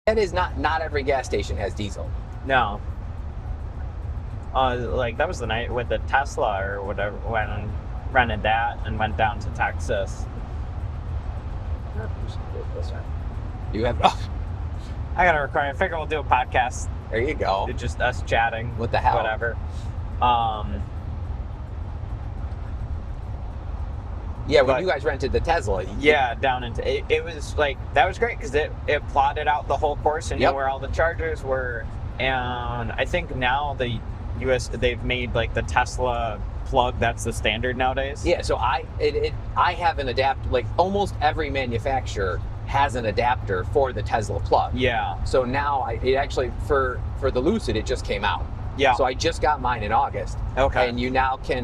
That is not every gas station has diesel. No. Like that was the night with the Tesla or whatever when I rented that and went down to Texas. You have. I gotta record. I figure we'll do a podcast. There you go. It's just us chatting. What the hell? Whatever. Yeah, when you guys rented the Tesla. Yeah, down into it was like that was great because it plotted out the whole course and knew where all the chargers were. And I think now they've made like the Tesla plug that's the standard nowadays. Yeah, so I have an adapter. Like almost every manufacturer has an adapter for the Tesla plug. Yeah. So now it actually for the Lucid it just came out. Yeah. So I just got mine in August. Okay. And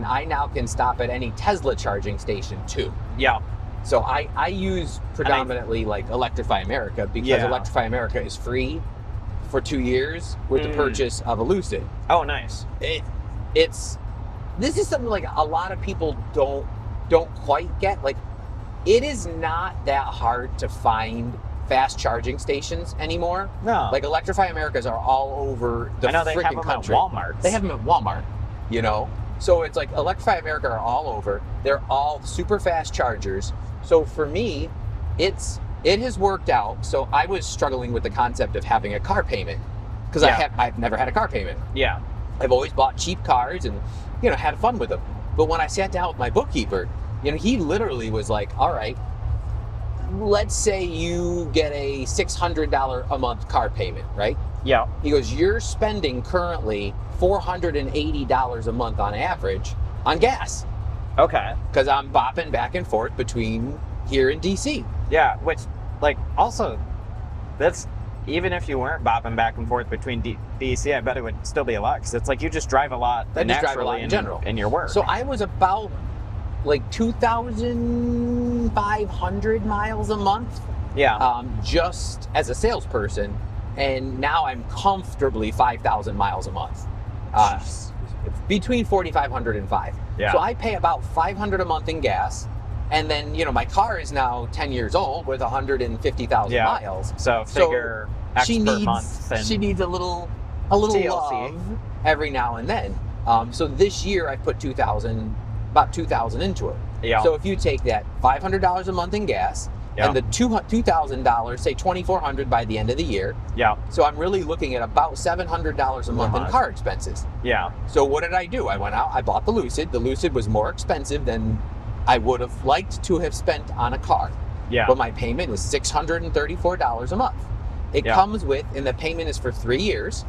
I now can stop at any Tesla charging station too. Yeah. So I use predominantly like Electrify America because Electrify America is free for 2 years with the purchase of a Lucid. Oh, nice. This is something like a lot of people don't quite get. Like, it is not that hard to find fast charging stations anymore. No. Like Electrify Americas are all over the freaking country. I know they have them at Walmart. They have them at Walmart, you know? So it's like Electrify America are all over. They're all super fast chargers. So for me, it has worked out. So I was struggling with the concept of having a car payment because I've never had a car payment. Yeah. I've always bought cheap cars and, had fun with them. But when I sat down with my bookkeeper, he literally was like, all right, let's say you get a $600 a month car payment, right? Yeah. He goes, you're spending currently $480 a month on average on gas. Okay. Because I'm bopping back and forth between here and DC. Yeah, which, like, also, that's, even if you weren't bopping back and forth between DC, I bet it would still be a lot, because it's like you just drive a lot naturally in general. In your work. So I was about, like, 2,500 miles a month. Yeah. Just as a salesperson, and now I'm comfortably 5,000 miles a month. Between 4,500 and 5. Yeah. So I pay about $500 a month in gas. And then, my car is now 10 years old with 150,000 miles. So figure X per month. And she needs a little TLC. love every now and then. So this year I put about 2,000 into it. Yeah. So if you take that $500 a month in gas and the $2,000, say $2,400 by the end of the year. Yeah. So I'm really looking at about $700 a month in car expenses. Yeah. So what did I do? I went out, I bought the Lucid. The Lucid was more expensive than I would have liked to have spent on a car. Yeah. But my payment is $634 a month. It comes with, and the payment is for 3 years.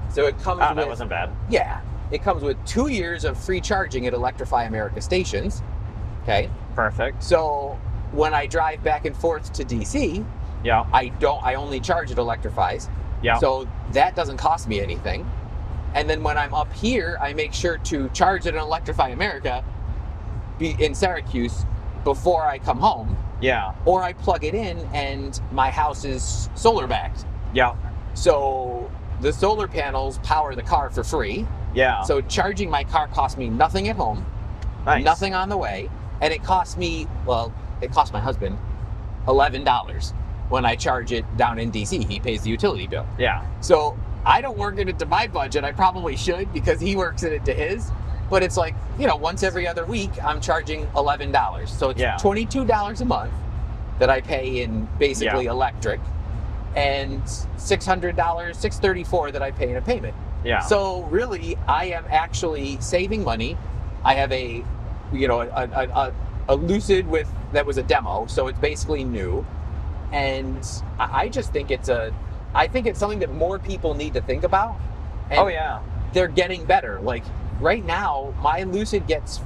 So it comes with... that wasn't bad. Yeah. It comes with 2 years of free charging at Electrify America stations. Okay. Perfect. So when I drive back and forth to DC, I only charge at Electrify's. Yeah. So that doesn't cost me anything. And then when I'm up here, I make sure to charge at an Electrify America in Syracuse before I come home. Yeah. Or I plug it in and my house is solar backed. Yeah. So the solar panels power the car for free. Yeah. So charging my car costs me nothing at home. Nice. Nothing on the way. And it cost my husband $11 when I charge it down in DC. He pays the utility bill. Yeah. So I don't work it into my budget. I probably should because he works it into his. But it's like, once every other week, I'm charging $11. So it's $22 a month that I pay in basically electric, and $634 that I pay in a payment. Yeah. So really, I am actually saving money. I have a Lucid that was a demo, so it's basically new, and I just think it's something that more people need to think about. And they're getting better. Like, right now, my Lucid gets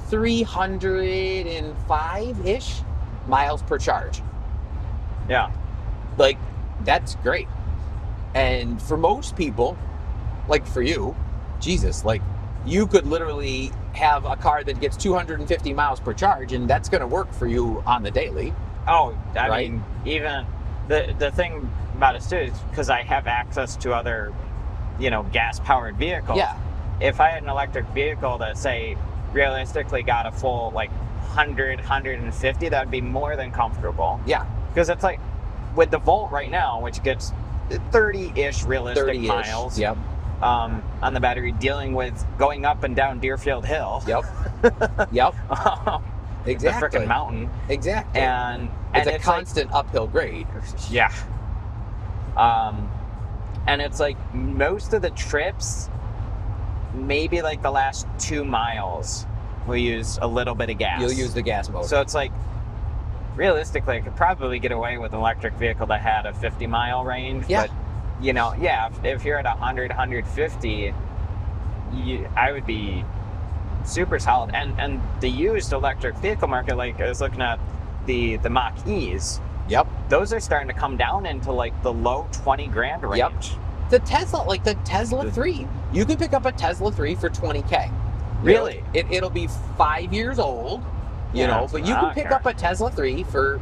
305-ish miles per charge. Yeah. Like, that's great. And for most people, like for you, Jesus, like, you could literally have a car that gets 250 miles per charge, and that's going to work for you on the daily. Oh, I mean, even the thing about it too is because I have access to other, gas-powered vehicles. Yeah. If I had an electric vehicle that, say, realistically got a full, 100, 150, that would be more than comfortable. Yeah. Because it's like, with the Volt right now, which gets 30-ish realistic 30-ish. miles. Yep. On the battery, dealing with going up and down Deerfield Hill. Yep. Yep. Exactly. The frickin' mountain. Exactly. And it's a like, constant uphill grade. yeah. And it's like most of the trips, maybe like the last 2 miles, we'll use a little bit of gas. You'll use the gas motor. So it's like, realistically, I could probably get away with an electric vehicle that had a 50-mile range. Yeah. But, you know, yeah, if you're at 100, 150, I would be super solid. And the used electric vehicle market, like I was looking at the Mach-E's. Yep. Those are starting to come down into like the low 20 grand range. Yep. The Tesla 3, you can pick up a Tesla 3 for $20K. Really? It'll be 5 years old, you know, but you can pick up a Tesla 3 for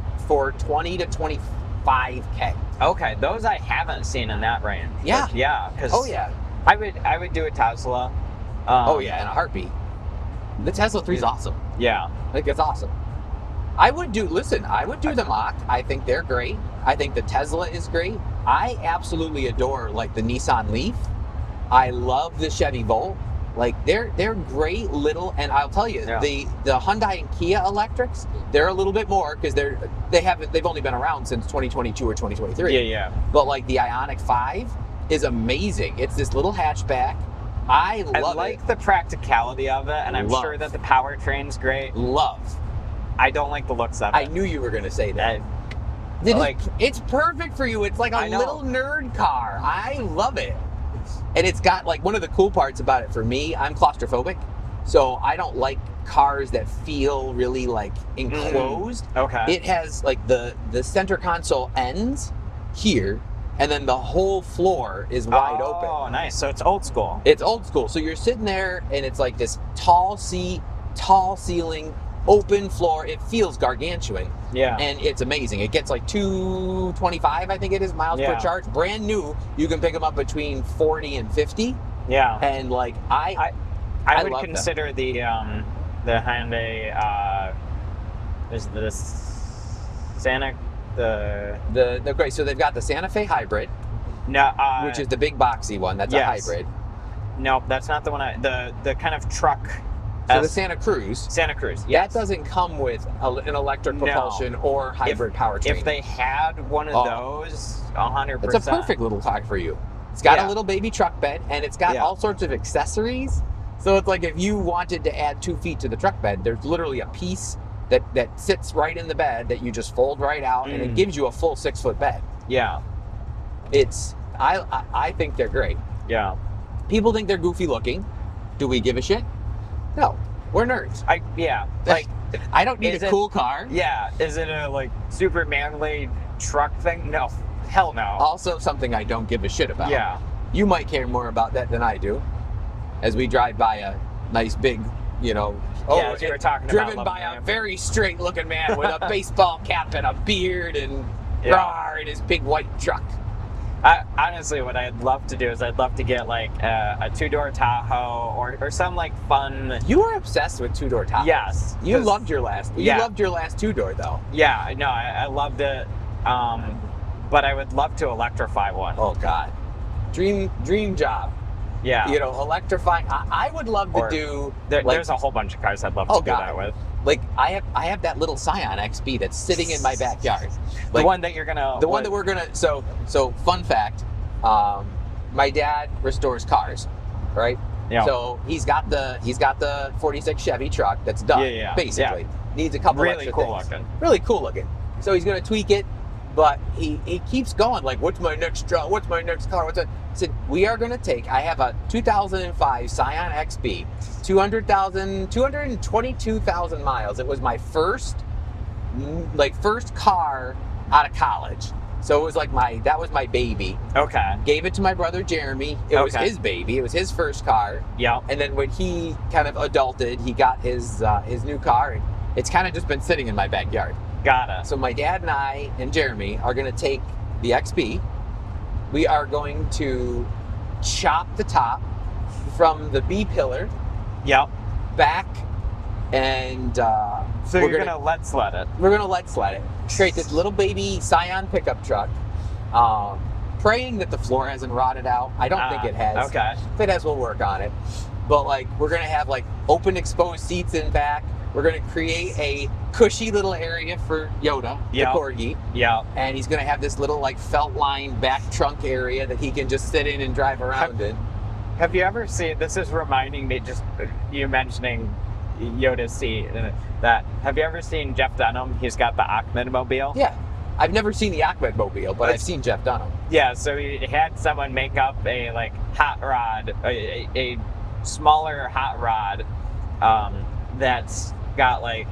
20 to 25K. Okay, those I haven't seen in that range. Yeah. But yeah. Oh yeah. I would do a Tesla. Oh yeah, in a heartbeat. The Tesla 3 is awesome. Yeah. Like, it's awesome. I would do the Mach. I think they're great. I think the Tesla is great. I absolutely adore like the Nissan Leaf. I love the Chevy Volt. Like they're great little, and I'll tell you, the Hyundai and Kia electrics, they're a little bit more because they've only been around since 2022 or 2023. Yeah, yeah. But like the Ioniq 5 is amazing. It's this little hatchback. I like the practicality of it, and I'm sure that the powertrain's great. I don't like the looks of it. I knew you were going to say that. It's perfect for you. It's like a little nerd car. I love it. And it's got like one of the cool parts about it for me, I'm claustrophobic. So I don't like cars that feel really like enclosed. Okay. It has like the center console ends here, and then the whole floor is wide open. Oh, nice. So it's old school. It's old school. So you're sitting there and it's like this tall ceiling, open floor. It feels gargantuan. Yeah. And it's amazing. It gets like 225, I think it is, miles per charge. Brand new. You can pick them up between 40 and 50. Yeah. And like I would consider the Hyundai is this Santa the great. So they've got the Santa Fe hybrid. No, which is the big boxy one. That's a hybrid. No, that's not the one. The kind of truck. So the Santa Cruz. Santa Cruz, yes. That doesn't come with an electric propulsion or hybrid powertrain. If they had one of those, 100%. It's a perfect little car for you. It's got a little baby truck bed, and it's got all sorts of accessories. So it's like if you wanted to add 2 feet to the truck bed, there's literally a piece that sits right in the bed that you just fold right out, and it gives you a full 6-foot bed. Yeah. I think they're great. Yeah. People think they're goofy looking. Do we give a shit? No, we're nerds. I don't need a cool car. Yeah. Is it a like super manly truck thing? No. Hell no. Also something I don't give a shit about. Yeah. You might care more about that than I do. As we drive by a nice big, you know, as you were talking driven by a very straight looking man with a baseball cap and a beard and in his big white truck. Honestly, what I'd love to do is I'd love to get like a 2-door Tahoe or some like fun. You were obsessed with 2-door Tahoes. Yes, you loved your last. You loved your last 2-door though. Yeah, no, I loved it. But I would love to electrify one. Oh God, dream job. Yeah, you know, electrifying. I would love to do. There's a whole bunch of cars I'd love to do that with. Like I have that little Scion XB that's sitting in my backyard. Like, the one that you're gonna. The one that we're gonna. So fun fact. My dad restores cars, right? Yeah. So he's got the 46 Chevy truck that's done. Yeah. Basically, needs a couple really extra cool things. looking. Really cool looking. So he's gonna tweak it, but he keeps going. Like, what's my next job? What's my next car? I said, we are gonna take. I have a 2005 Scion XB, 222,000 miles. It was my first car out of college. So it was like that was my baby. Okay. Gave it to my brother Jeremy. It was his baby. It was his first car. Yeah. And then when he kind of adulted, he got his new car. And it's kind of just been sitting in my backyard. Got it. So my dad and I and Jeremy are going to take the XB. We are going to chop the top from the B pillar. Yep. Back and So you're gonna lead sled it. We're gonna lead sled it. Create this little baby Scion pickup truck. Praying that the floor hasn't rotted out. I don't think it has. Okay. If it has, we'll work on it. But like, we're gonna have like open exposed seats in back. We're gonna create a cushy little area for Yoda, the corgi. Yeah. And he's gonna have this little like felt line back trunk area that he can just sit in and drive around in. Have you ever seen? This is reminding me, just you mentioning Yoda's seat. That have you ever seen Jeff Dunham? He's got the Ahmed Mobile. Yeah. I've never seen the Ahmed Mobile, but I've seen Jeff Dunham. Yeah, so he had someone make up a like hot rod, a smaller hot rod that's got like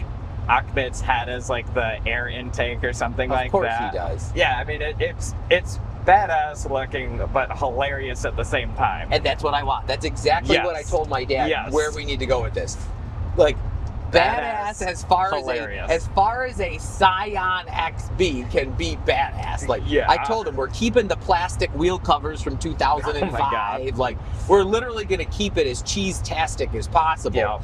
Ahmed's head as like the air intake or something like that. Of course he does. Yeah, I mean it's badass looking, but hilarious at the same time. And that's what I want. That's exactly what I told my dad where we need to go with this. Like, badass as far as a Scion XB can be badass. Like, I told him we're keeping the plastic wheel covers from 2005. Oh my God. Like, we're literally going to keep it as cheese-tastic as possible. Yeah.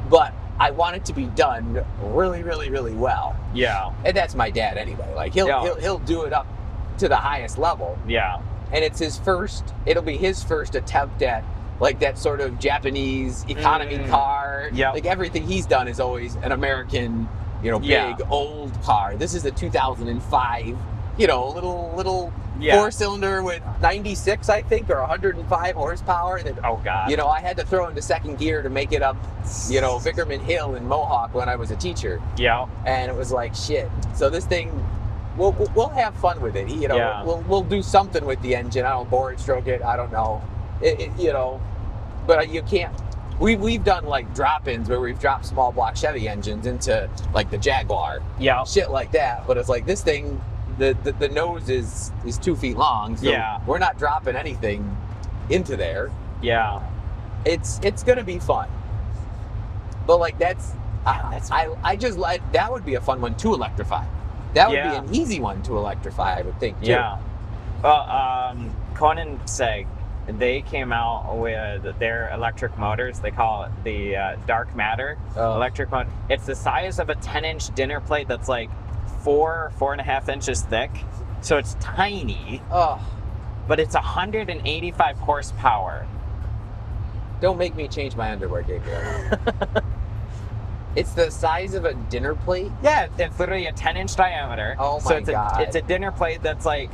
But I want it to be done really, really, really well. Yeah. And that's my dad anyway. Like, he'll do it up to the highest level. Yeah. And it'll be his first attempt at like that sort of Japanese economy car. Yeah. Like everything he's done is always an American, big old car. This is a 2005, little 4-cylinder with 96, I think, or 105 horsepower. That, oh God. I had to throw into second gear to make it up, Vickerman Hill in Mohawk when I was a teacher. Yeah. And it was like shit. So this thing, we'll have fun with it. We'll do something with the engine. I don't bore it, stroke it. I don't know. But you can't. We've done like drop-ins where we've dropped small block Chevy engines into like the Jaguar, shit like that. But it's like this thing, the nose is 2 feet long, so we're not dropping anything into there. Yeah, it's gonna be fun. But like I just like that would be a fun one to electrify. That would be an easy one to electrify, I would think too. Yeah. Well, Conan Seg, they came out with their electric motors. They call it the dark matter electric motor. It's the size of a 10-inch dinner plate that's like 4.5 inches thick. So it's tiny. Oh. But it's 185 horsepower. Don't make me change my underwear, Gabriel. It's the size of a dinner plate? Yeah, it's literally a 10-inch diameter. Oh my God. It's a dinner plate that's like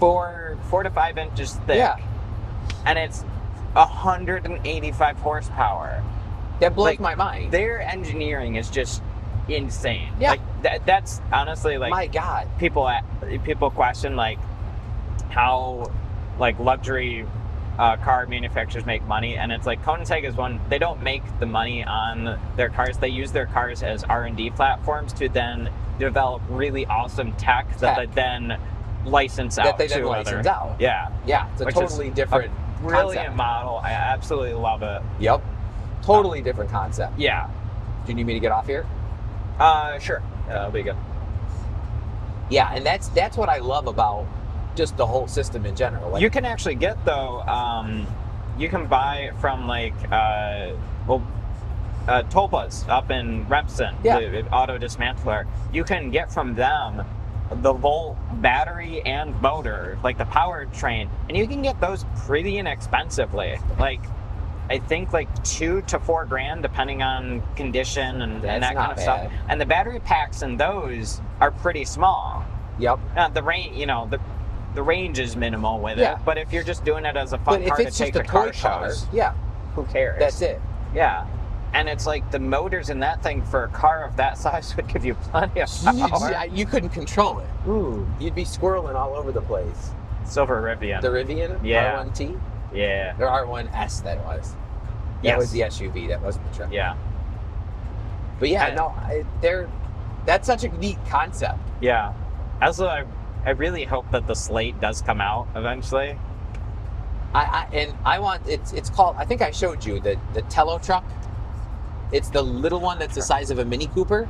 4 to 5 inches thick. Yeah. And it's 185 horsepower. That blows my mind. Their engineering is just insane. Yeah. Like that's honestly like, my God. People question like how like luxury car manufacturers make money, and it's like Koenigsegg is one. They don't make the money on their cars. They use their cars as R&D platforms to then develop really awesome tech that they then license out. Yeah. Yeah. It's a totally different brilliant concept. Model. I absolutely love it. Yep. Totally different concept. Yeah. Do you need me to get off here? Sure. That'll be good. Yeah, and that's what I love about just the whole system in general. Like, you can actually get though. You can buy from like Tolpa's up in Repson, the auto dismantler. You can get from them the Volt battery and motor, like the powertrain, and you can get those pretty inexpensively. Like, I think like $2,000 to $4,000 depending on condition and that kind of stuff. And the battery packs in those are pretty small. Yep. The range, the range is minimal with it. But if you're just doing it as a fun car to take to car shows, who cares? That's it. Yeah. And it's like the motors in that thing for a car of that size would give you plenty of power. You couldn't control it. Ooh. You'd be squirreling all over the place. Silver Rivian. The Rivian? Yeah. R1T? Yeah. Or R1S, that was. That was the SUV. That wasn't the truck. Yeah. But that's such a neat concept. Yeah. Also, I really hope that the Slate does come out eventually. I want, it's called, I think I showed you the Tello truck. It's the little one that's the size of a Mini Cooper.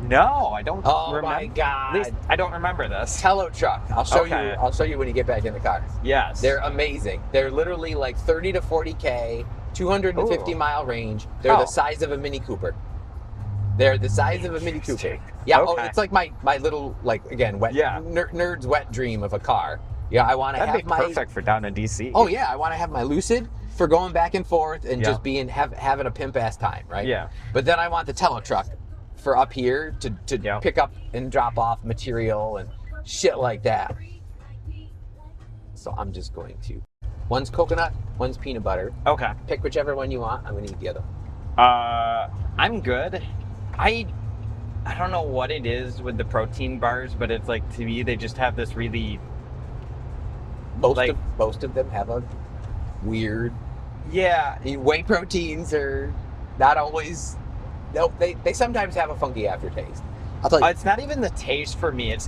No, I don't remember. Oh my God. At least I don't remember this. Tello truck. I'll show you when you get back in the car. Yes. They're amazing. They're literally like 30 to 40K, 250 mile range. They're the size of a Mini Cooper. They're the size of a Mini Cooper. Yeah. Okay. Oh, it's like my little, like, again, wet nerd's wet dream of a car. Yeah, I want to have That'd be perfect for down in DC. Oh yeah, I want to have my Lucid for going back and forth and just having a pimp ass time, right? Yeah. But then I want the Tele truck for up here to pick up and drop off material and shit like that. So I'm just going to. One's coconut, one's peanut butter. Okay. Pick whichever one you want. I'm gonna eat the other. I'm good. I don't know what it is with the protein bars, but it's like, to me, they just have this really. Most of them have a weird. Yeah. Whey proteins are not always. No, they sometimes have a funky aftertaste. I'll tell you. It's not even the taste for me. It's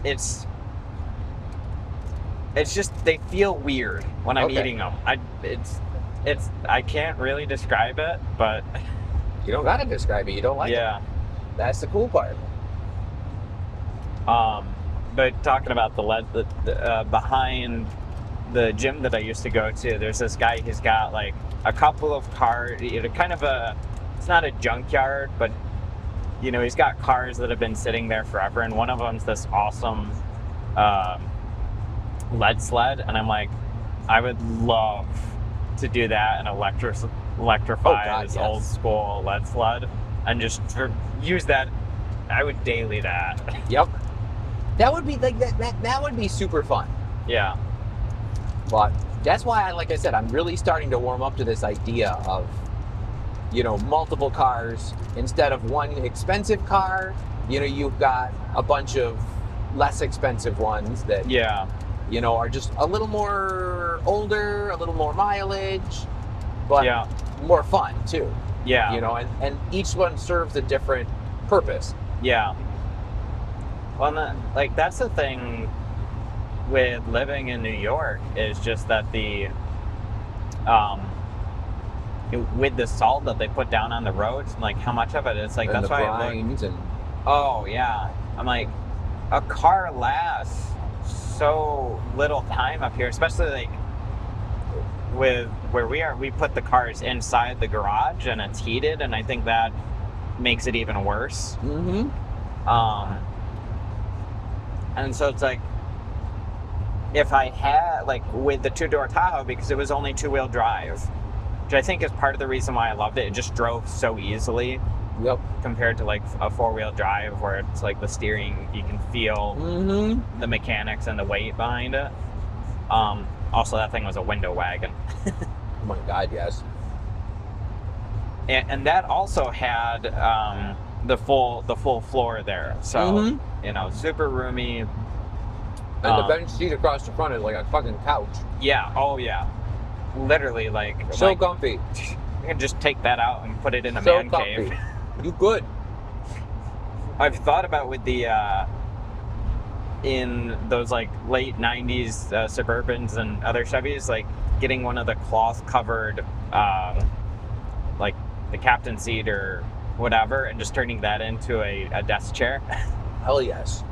just they feel weird when I'm eating them. I can't really describe it, but you don't gotta describe it. You don't like it. Yeah. That's the cool part. But talking about the behind the gym that I used to go to, there's this guy. He's got like a couple of cars. Kind of it's not a junkyard, but he's got cars that have been sitting there forever, and one of them's this awesome lead sled, and I'm like, I would love to do that and electrify this old school lead sled and just use that. I would daily that. Yep. That would be like that would be super fun. Yeah. But that's why like I said, I'm really starting to warm up to this idea of multiple cars instead of one expensive car. You've got a bunch of less expensive ones that are just a little more older, a little more mileage, but more fun too. Yeah. And each one serves a different purpose. Yeah. Well, that's the thing with living in New York, is just that with the salt that they put down on the roads, and like how much of it, it's like, and that's why oh yeah, I'm like, a car lasts so little time up here, especially like with where we are. We put the cars inside the garage and it's heated, and I think that makes it even worse. Mm-hmm. And so it's like, if I had, like, with the two-door Tahoe, because it was only two-wheel drive, which I think is part of the reason why I loved it. It just drove so easily. Yep. Compared to like a four-wheel drive, where it's like the steering, you can feel the mechanics and the weight behind it. Also, that thing was a window wagon. Oh my God, yes. And that also had the full floor there, so super roomy. And the bench seat across the front is like a fucking couch. Yeah. Oh yeah. Literally, like, so comfy. You can just take that out and put it in a man cave. You could. I've thought about with the in those like late 90s Suburbans and other Chevys, like getting one of the cloth covered like the captain seat or whatever, and just turning that into a desk chair. Hell yes.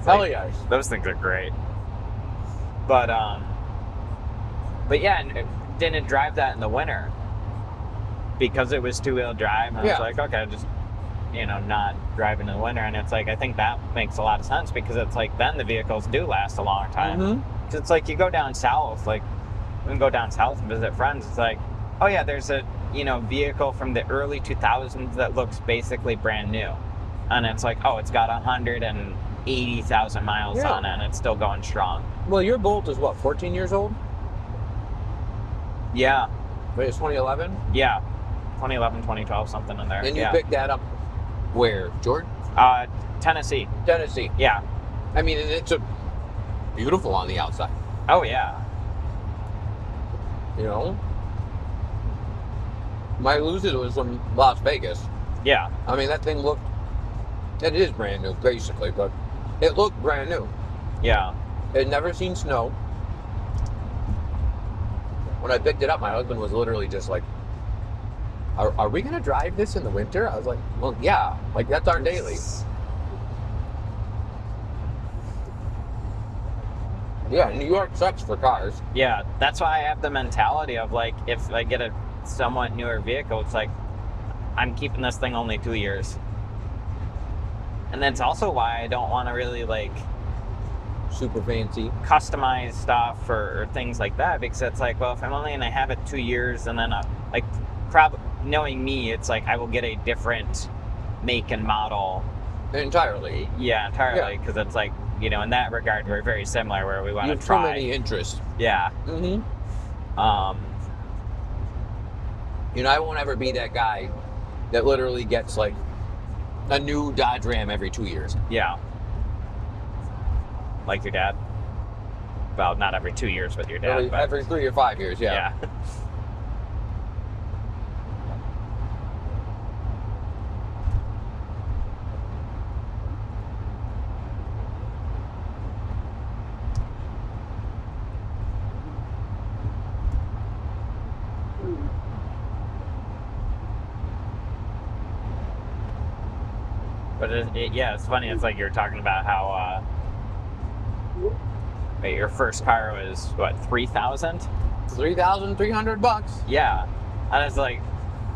Hell yes. Those things are great. But yeah, and didn't drive that in the winter because it was two-wheel drive. And I was like, okay, just not driving in the winter. And it's like, I think that makes a lot of sense, because it's like, then the vehicles do last a long time. Mm-hmm. It's like, you go down south, like we can go down south and visit friends. It's like, oh yeah, there's a vehicle from the early 2000s that looks basically brand new, and it's like, oh, it's got 180,000 miles on it, and it's still going strong. Well, your Bolt is what, 14 years old? Yeah. Wait, it's 2011? Yeah. 2011, 2012, something in there. And you picked that up where, Jordan? Tennessee. Tennessee. Yeah. I mean, it's beautiful on the outside. Oh, yeah. My Lucid was from Las Vegas. Yeah. I mean, that thing it is brand new, basically, but it looked brand new. Yeah. It had never seen snow. When I picked it up, my husband was literally just like, are we going to drive this in the winter? I was like, well, yeah. Like, that's our daily. Yeah, New York sucks for cars. Yeah, that's why I have the mentality of, like, if I get a somewhat newer vehicle, it's like, I'm keeping this thing only 2 years. And that's also why I don't want to really like super fancy customize stuff or things like that, because it's like, well, if I'm only gonna have it 2 years, and then like probably knowing me, it's like I will get a different make and model entirely. Yeah, entirely, because it's like, you know, in that regard, we're very similar, where we want to try. Too many interests. Yeah. You know, I won't ever be that guy that literally gets like a new Dodge Ram every 2 years. Yeah. Like your dad. Well, not every 2 years with your dad. Every 3 or 5 years, yeah. Yeah. But it's funny. It's like you were talking about how your first car was what, $3,000? $3,300. Yeah, and it's like,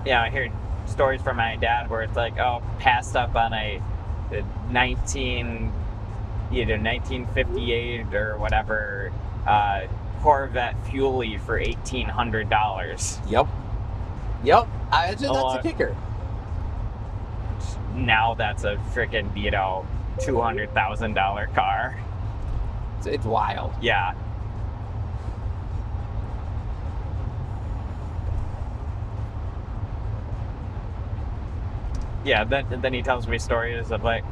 I hear stories from my dad where it's like, oh, passed up on a 1958 or whatever Corvette Fuelie for $1,800. Yep. That's the kicker. Now that's a freaking, $200,000 car. It's wild. Yeah. Yeah, then he tells me stories of like,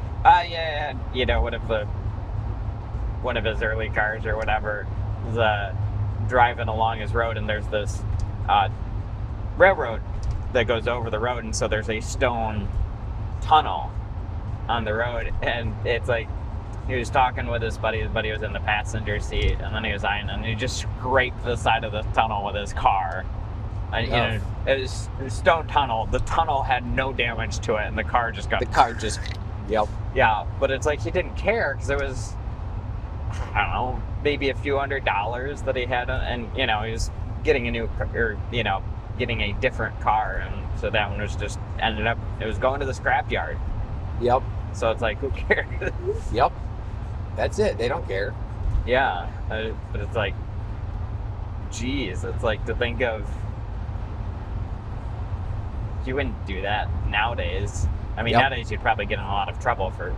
one of his early cars or whatever was driving along his road, and there's this railroad that goes over the road, and so there's a stone tunnel on the road, and it's like he was talking with his buddy was in the passenger seat, and then he was eyeing, and he just scraped the side of the tunnel with his car. And it was a stone tunnel. The tunnel had no damage to it, and the car just got... Yep. Yeah, but it's like he didn't care, because it was, I don't know, maybe a few $100s that he had, and, he was getting getting a different car, and so that one was just it was going to the scrapyard. Yep. So it's like, who cares? Yep. That's it. They don't care. Yeah, but it's like, geez, it's like to think of, you wouldn't do that nowadays. I mean, nowadays you'd probably get in a lot of trouble for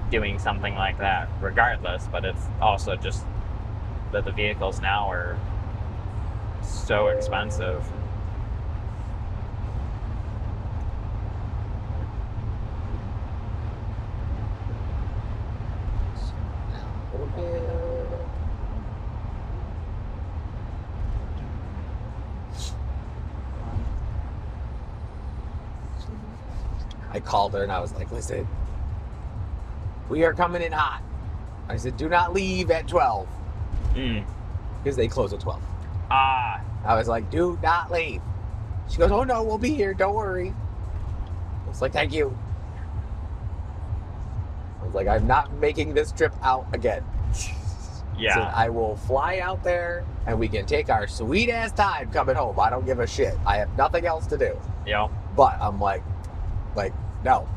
doing something like that regardless, but it's also just that the vehicles now are so expensive. I called her and I was like, listen, we are coming in hot. I said, do not leave at 12. Because they close at 12. I was like, do not leave. She goes, oh no, we'll be here, don't worry. I was like, thank you. I was like, I'm not making this trip out again. Yeah. So I will fly out there and we can take our sweet ass time coming home. I don't give a shit. I have nothing else to do. Yeah. But I'm like, no.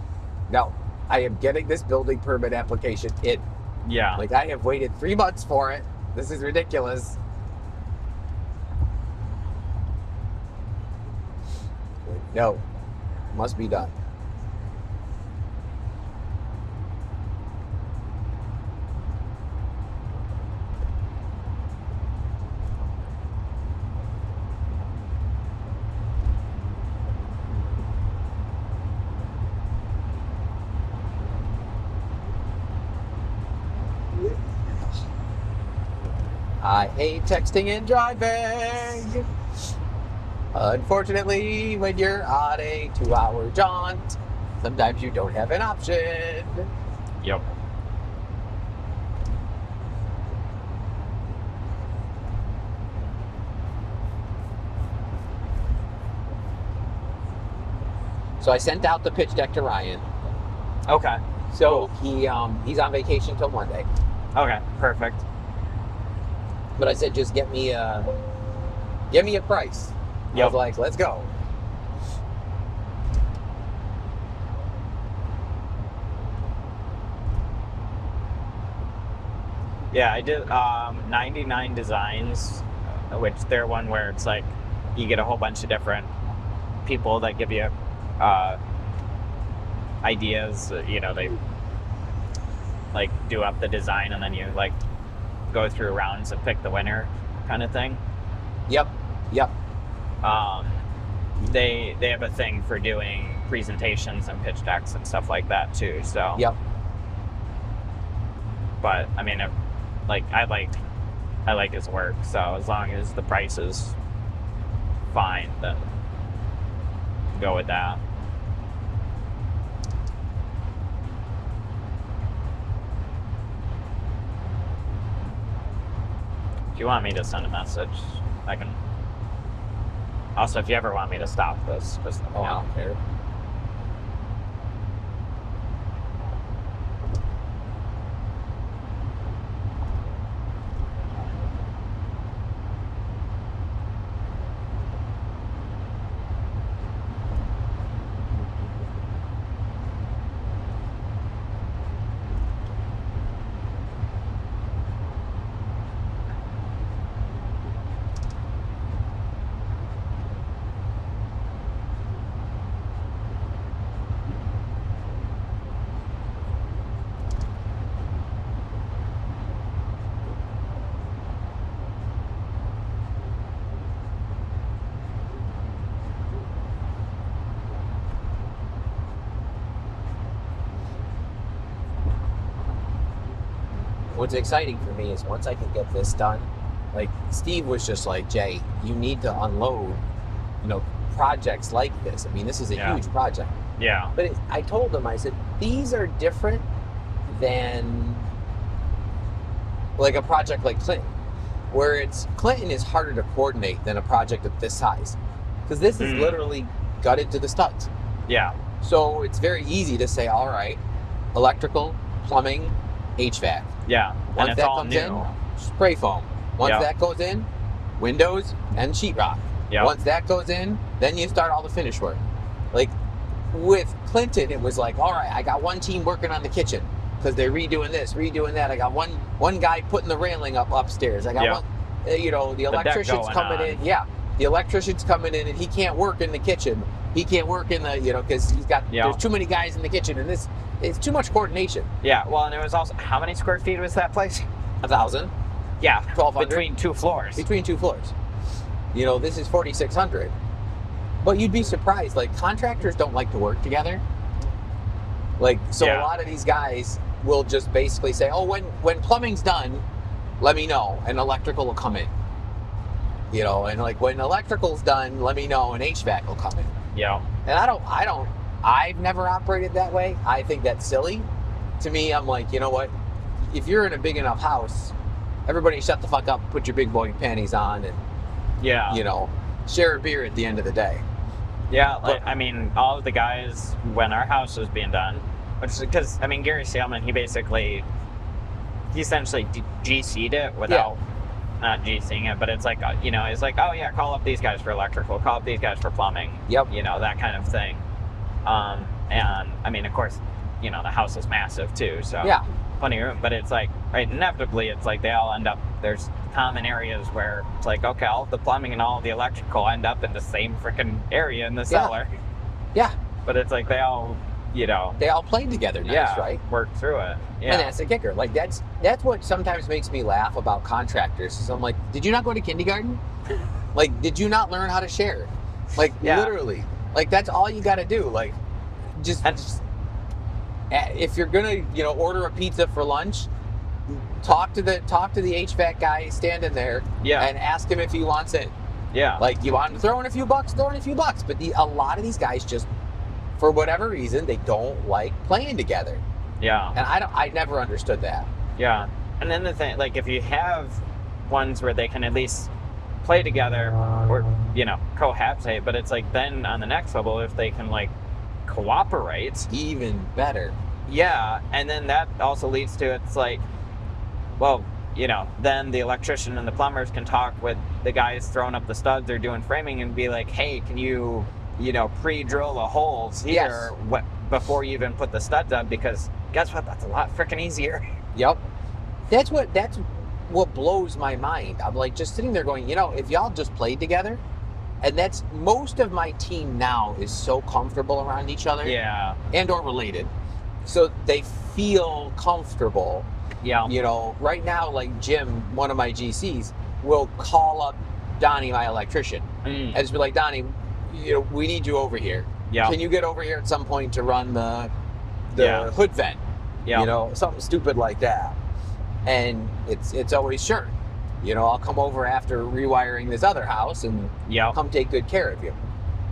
I am getting this building permit application in. Yeah. Like, I have waited 3 months for it. This is ridiculous. Like, no. Must be done. I hate texting and driving. Unfortunately, when you're on a 2-hour jaunt, sometimes you don't have an option. Yep. So I sent out the pitch deck to Ryan. Okay. So he's on vacation till Monday. Okay, perfect. But I said, just get me a price. Yep. I was like, let's go. Yeah, I did 99 Designs, which they're one where it's like you get a whole bunch of different people that give you ideas. You know, they like do up the design and then you like go through rounds and pick the winner kind of thing. Yep. They have a thing for doing presentations and pitch decks and stuff like that too. So Yep. But I mean, I like his work. So as long as the price is fine, then go with that. If you want me to send a message, I can. Also, if you ever want me to stop this, just let me know. I don't care. What's exciting for me is once I can get this done, like Steve was just like, Jay, you need to unload, projects like this. I mean, this is a huge project. Yeah. But I told him, I said, these are different than like a project like Clinton, where Clinton is harder to coordinate than a project of this size. Because this is literally gutted to the studs. Yeah. So it's very easy to say, all right, electrical, plumbing, HVAC. Yeah. Once and it's that all comes new. in, spray foam. Once that goes in, windows and sheetrock. Yeah. Once that goes in, then you start all the finish work. Like with Clinton, it was like, all right, I got one team working on the kitchen because they're redoing this, redoing that. I got one guy putting the railing up upstairs. I got one, the electrician's coming in. Yeah, the electrician's coming in and he can't work in the kitchen. He can't work in the, because he's got, there's too many guys in the kitchen and it's too much coordination. Yeah, well, and it was also, how many square feet was that place? 1,000. Yeah, 1,200. Between two floors. This is 4,600. But you'd be surprised, like contractors don't like to work together. Like, so a lot of these guys will just basically say, oh, when plumbing's done, let me know, and electrical will come in. And like when electrical's done, let me know, and HVAC will come in. Yeah. And I've never operated that way. I think that's silly. To me, I'm like, you know what? If you're in a big enough house, everybody shut the fuck up, put your big boy panties on, and share a beer at the end of the day. Yeah, all of the guys, when our house was being done, because Gary Seelman, he essentially GC'd it without not GCing it, but it's like, it's like, oh yeah, call up these guys for electrical, call up these guys for plumbing. Yep. That kind of thing. And of course, the house is massive too, so plenty of room, but it's like, right, inevitably, it's like they all end up, there's common areas where it's like, okay, all of the plumbing and all of the electrical end up in the same freaking area in the cellar. Yeah. But it's like they all, they all played together nice, right? Work through it. Yeah. And that's the kicker. Like that's what sometimes makes me laugh about contractors. Is I'm like, did you not go to kindergarten? Like, did you not learn how to share? Like literally. Like that's all you got to do. Like just if you're gonna order a pizza for lunch, talk to the HVAC guy standing there and ask him if he wants it. Yeah. Like, you want him to throw in a few bucks, But a lot of these guys just, for whatever reason, they don't like playing together. Yeah. And I never understood that. Yeah. And then the thing, like, if you have ones where they can at least play together or, cohabitate, but it's like then on the next level, if they can, like, cooperate. Even better. Yeah. And then that also leads to, it's like, well, then the electrician and the plumbers can talk with the guys throwing up the studs or doing framing and be like, hey, can you, pre-drill the holes here before you even put the studs up? Because guess what? That's a lot freaking easier. Yep. That's what blows my mind. I'm like just sitting there going, if y'all just played together, and that's most of my team now is so comfortable around each other, Yeah. and or related, so they feel comfortable. Yeah. Right now, like Jim, one of my GCs, will call up Donnie, my electrician, and just be like, Donnie, we need you over here. Yeah. Can you get over here at some point to run the hood vent? Yeah. Something stupid like that. And it's always sure. I'll come over after rewiring this other house and come take good care of you.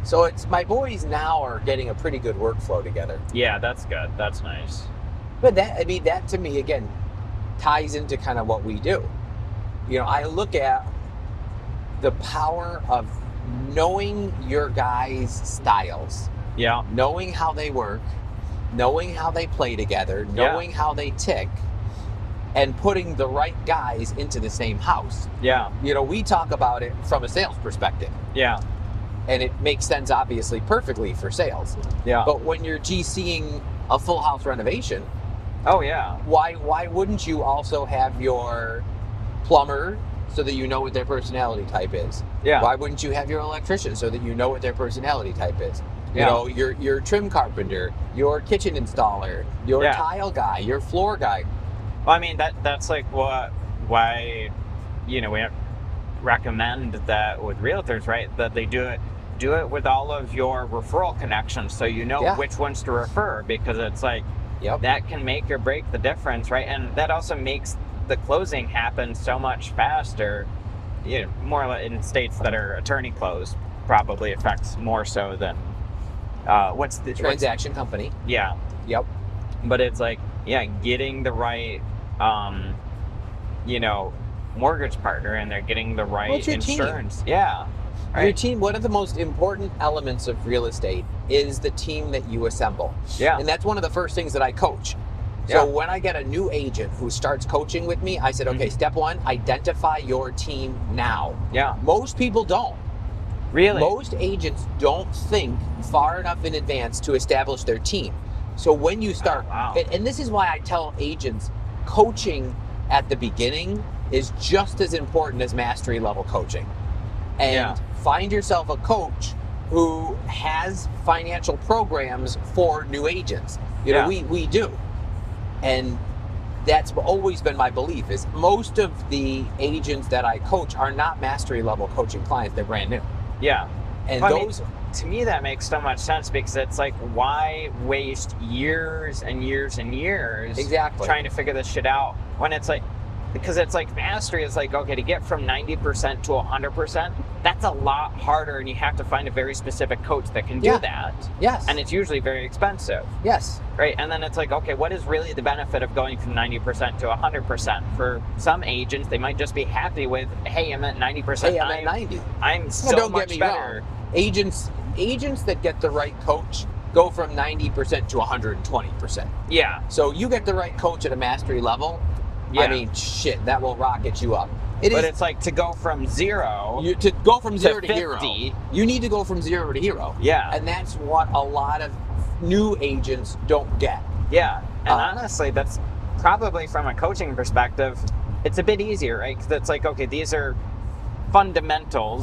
So it's my boys now are getting a pretty good workflow together. Yeah, that's good. That's nice. But that to me again ties into kind of what we do. I look at the power of knowing your guys' styles. Yeah. Knowing how they work, knowing how they play together, knowing how they tick, and putting the right guys into the same house. Yeah. We talk about it from a sales perspective. Yeah. And it makes sense, obviously, perfectly for sales. Yeah. But when you're GCing a full house renovation, oh yeah, why wouldn't you also have your plumber so that you know what their personality type is? Yeah. Why wouldn't you have your electrician so that you know what their personality type is? Your trim carpenter, your kitchen installer, your tile guy, your floor guy. Well, I mean that's like why we recommend that with realtors, right? That they do it with all of your referral connections, so which ones to refer, because it's like that can make or break the difference, right? And that also makes the closing happen so much faster. More in states that are attorney closed, probably affects more so than what's the transaction company. Yeah. Yep. But it's like getting the right mortgage partner, and they're getting the right insurance. Team. Yeah. Right. Your team, one of the most important elements of real estate is the team that you assemble. Yeah. And that's one of the first things that I coach. So when I get a new agent who starts coaching with me, I said, okay, step one, identify your team now. Yeah. Most people don't. Really? Most agents don't think far enough in advance to establish their team. So when you start, and this is why I tell agents, coaching at the beginning is just as important as mastery level coaching. And find yourself a coach who has financial programs for new agents. We do. And that's always been my belief, is most of the agents that I coach are not mastery level coaching clients. They're brand new. Yeah. And to me, that makes so much sense, because it's like, why waste years and years and years trying to figure this shit out, when it's like, because it's like mastery is like, okay, to get from 90% to 100%, that's a lot harder, and you have to find a very specific coach that can do that. Yes. And it's usually very expensive. Yes. Right? And then it's like, okay, what is really the benefit of going from 90% to 100%? For some agents, they might just be happy with, hey, I'm at 90%. Hey, I'm at 90. I'm so much better. Wrong. Agents that get the right coach go from 90% to 120%. Yeah. So you get the right coach at a mastery level, I mean, shit, that will rocket you up. It's like to go from zero to go from zero to 50, hero. You need to go from zero to hero. Yeah. And that's what a lot of new agents don't get. Yeah. And honestly, that's probably, from a coaching perspective, it's a bit easier, right? Because it's like, okay, these are fundamentals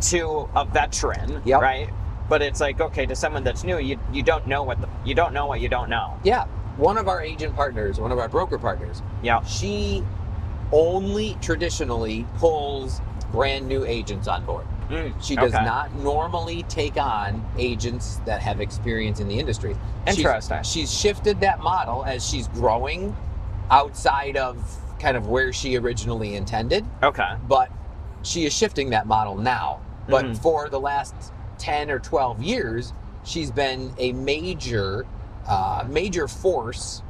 to a veteran, right? But it's like, okay, to someone that's new, you don't know what you don't know. Yeah. One of our agent partners, one of our broker partners, she only traditionally pulls brand new agents on board. She does not normally take on agents that have experience in the industry. Interesting. She's shifted that model as she's growing outside of kind of where she originally intended. Okay. But she is shifting that model now. But for the last 10 or 12 years, she's been a major force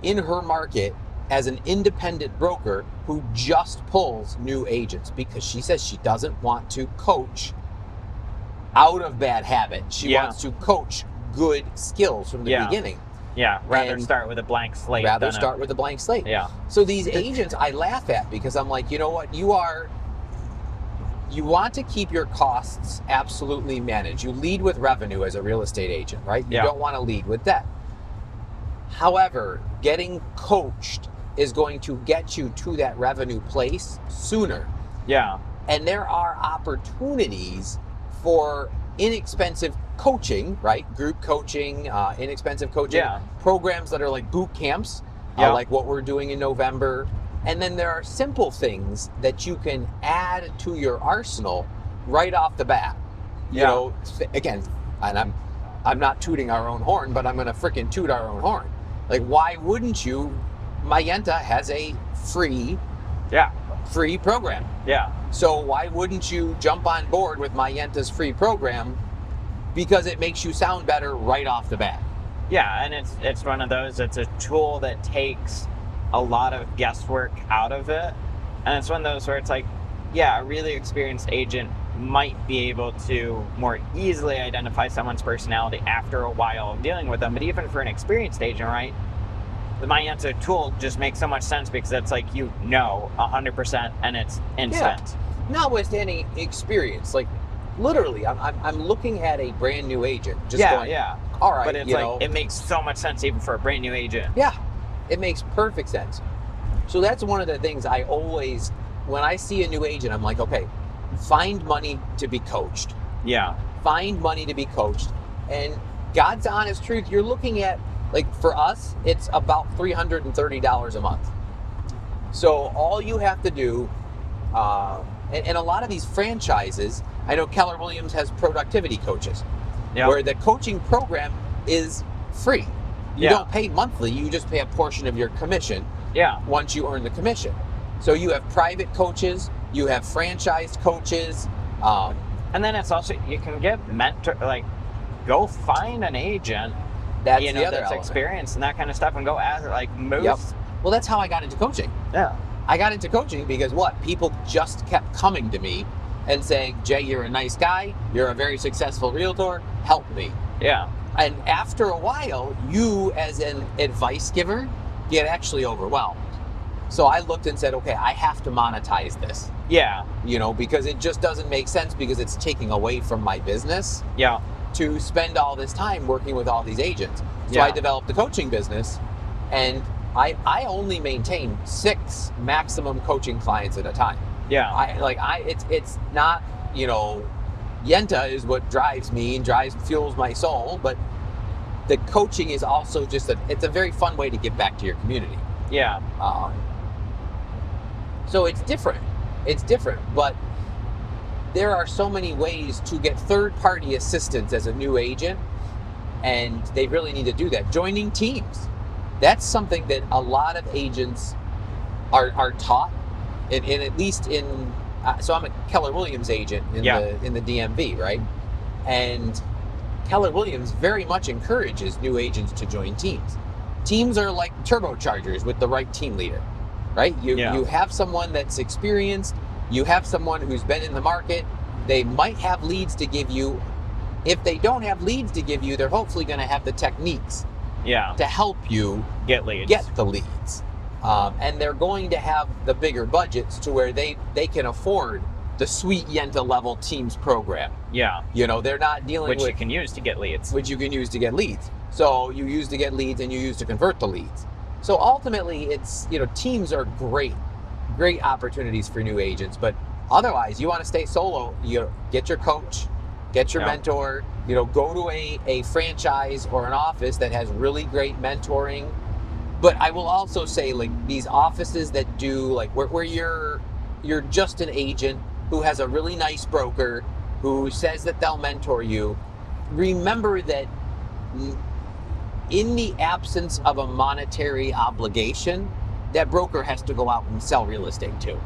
in her market as an independent broker who just pulls new agents, because she says she doesn't want to coach out of bad habit. She wants to coach good skills from the beginning. Yeah, start with a blank slate. With a blank slate. Yeah. So these agents I laugh at, because I'm like, you know what, you want to keep your costs absolutely managed. You lead with revenue as a real estate agent, right? You don't want to lead with debt. However, getting coached is going to get you to that revenue place sooner. Yeah. And there are opportunities for inexpensive coaching, right? Group coaching, inexpensive coaching, programs that are like boot camps, like what we're doing in November. And then there are simple things that you can add to your arsenal right off the bat. You know, again, and I'm not tooting our own horn, but I'm going to freaking toot our own horn. Like, why wouldn't you? Mayenta has a free program. Yeah. So why wouldn't you jump on board with Mayenta's free program? Because it makes you sound better right off the bat. Yeah, and it's one of those, it's a tool that takes a lot of guesswork out of it. And it's one of those where it's like, yeah, a really experienced agent might be able to more easily identify someone's personality after a while of dealing with them. But even for an experienced agent, right, the Mayenta tool just makes so much sense because it's like, 100% and it's instant. Yeah. Notwithstanding experience, like literally, I'm looking at a brand new agent. Just going, all right, but it's like, it makes so much sense even for a brand new agent. Yeah, it makes perfect sense. So that's one of the things I always, when I see a new agent, I'm like, okay, find money to be coached. Yeah. Find money to be coached. And God's honest truth, you're looking at, like for us, it's about $330 a month. So all you have to do, and a lot of these franchises, I know Keller Williams has productivity coaches, where the coaching program is free. You don't pay monthly, you just pay a portion of your commission once you earn the commission. So you have private coaches, you have franchised coaches. And then it's also, you can get go find an agent that's experienced and that kind of stuff and go ask, move. Yep. Well, that's how I got into coaching. Yeah. I got into coaching because people just kept coming to me and saying, Jay, you're a nice guy, you're a very successful realtor, help me. Yeah. And after a while, you as an advice giver get actually overwhelmed. So I looked and said, okay, I have to monetize this. Yeah. Because it just doesn't make sense because it's taking away from my business. Yeah. To spend all this time working with all these agents. So I developed the coaching business, and I only maintain 6 maximum coaching clients at a time. Yeah. It's not, Yenta is what drives me and fuels my soul, but the coaching is also just it's a very fun way to give back to your community. Yeah. So it's different. But there are so many ways to get third-party assistance as a new agent, and they really need to do that. Joining teams. That's something that a lot of agents are taught, and at least in. So I'm a Keller Williams agent in the DMV, right? And Keller Williams very much encourages new agents to join teams. Teams are like turbochargers with the right team leader, right? You have someone that's experienced. You have someone who's been in the market. They might have leads to give you. If they don't have leads to give you, they're hopefully going to have the techniques to help you get the leads. And they're going to have the bigger budgets to where they can afford the sweet Yenta level teams program. Yeah. They're not dealing with... Which you can use to get leads. Which you can use to get leads. So you use to get leads and you use to convert the leads. So ultimately, it's, teams are great opportunities for new agents. But otherwise, you want to stay solo, get your coach, get your mentor, go to a franchise or an office that has really great mentoring. But I will also say, these offices that do, where you're just an agent who has a really nice broker who says that they'll mentor you, remember that in the absence of a monetary obligation, that broker has to go out and sell real estate too.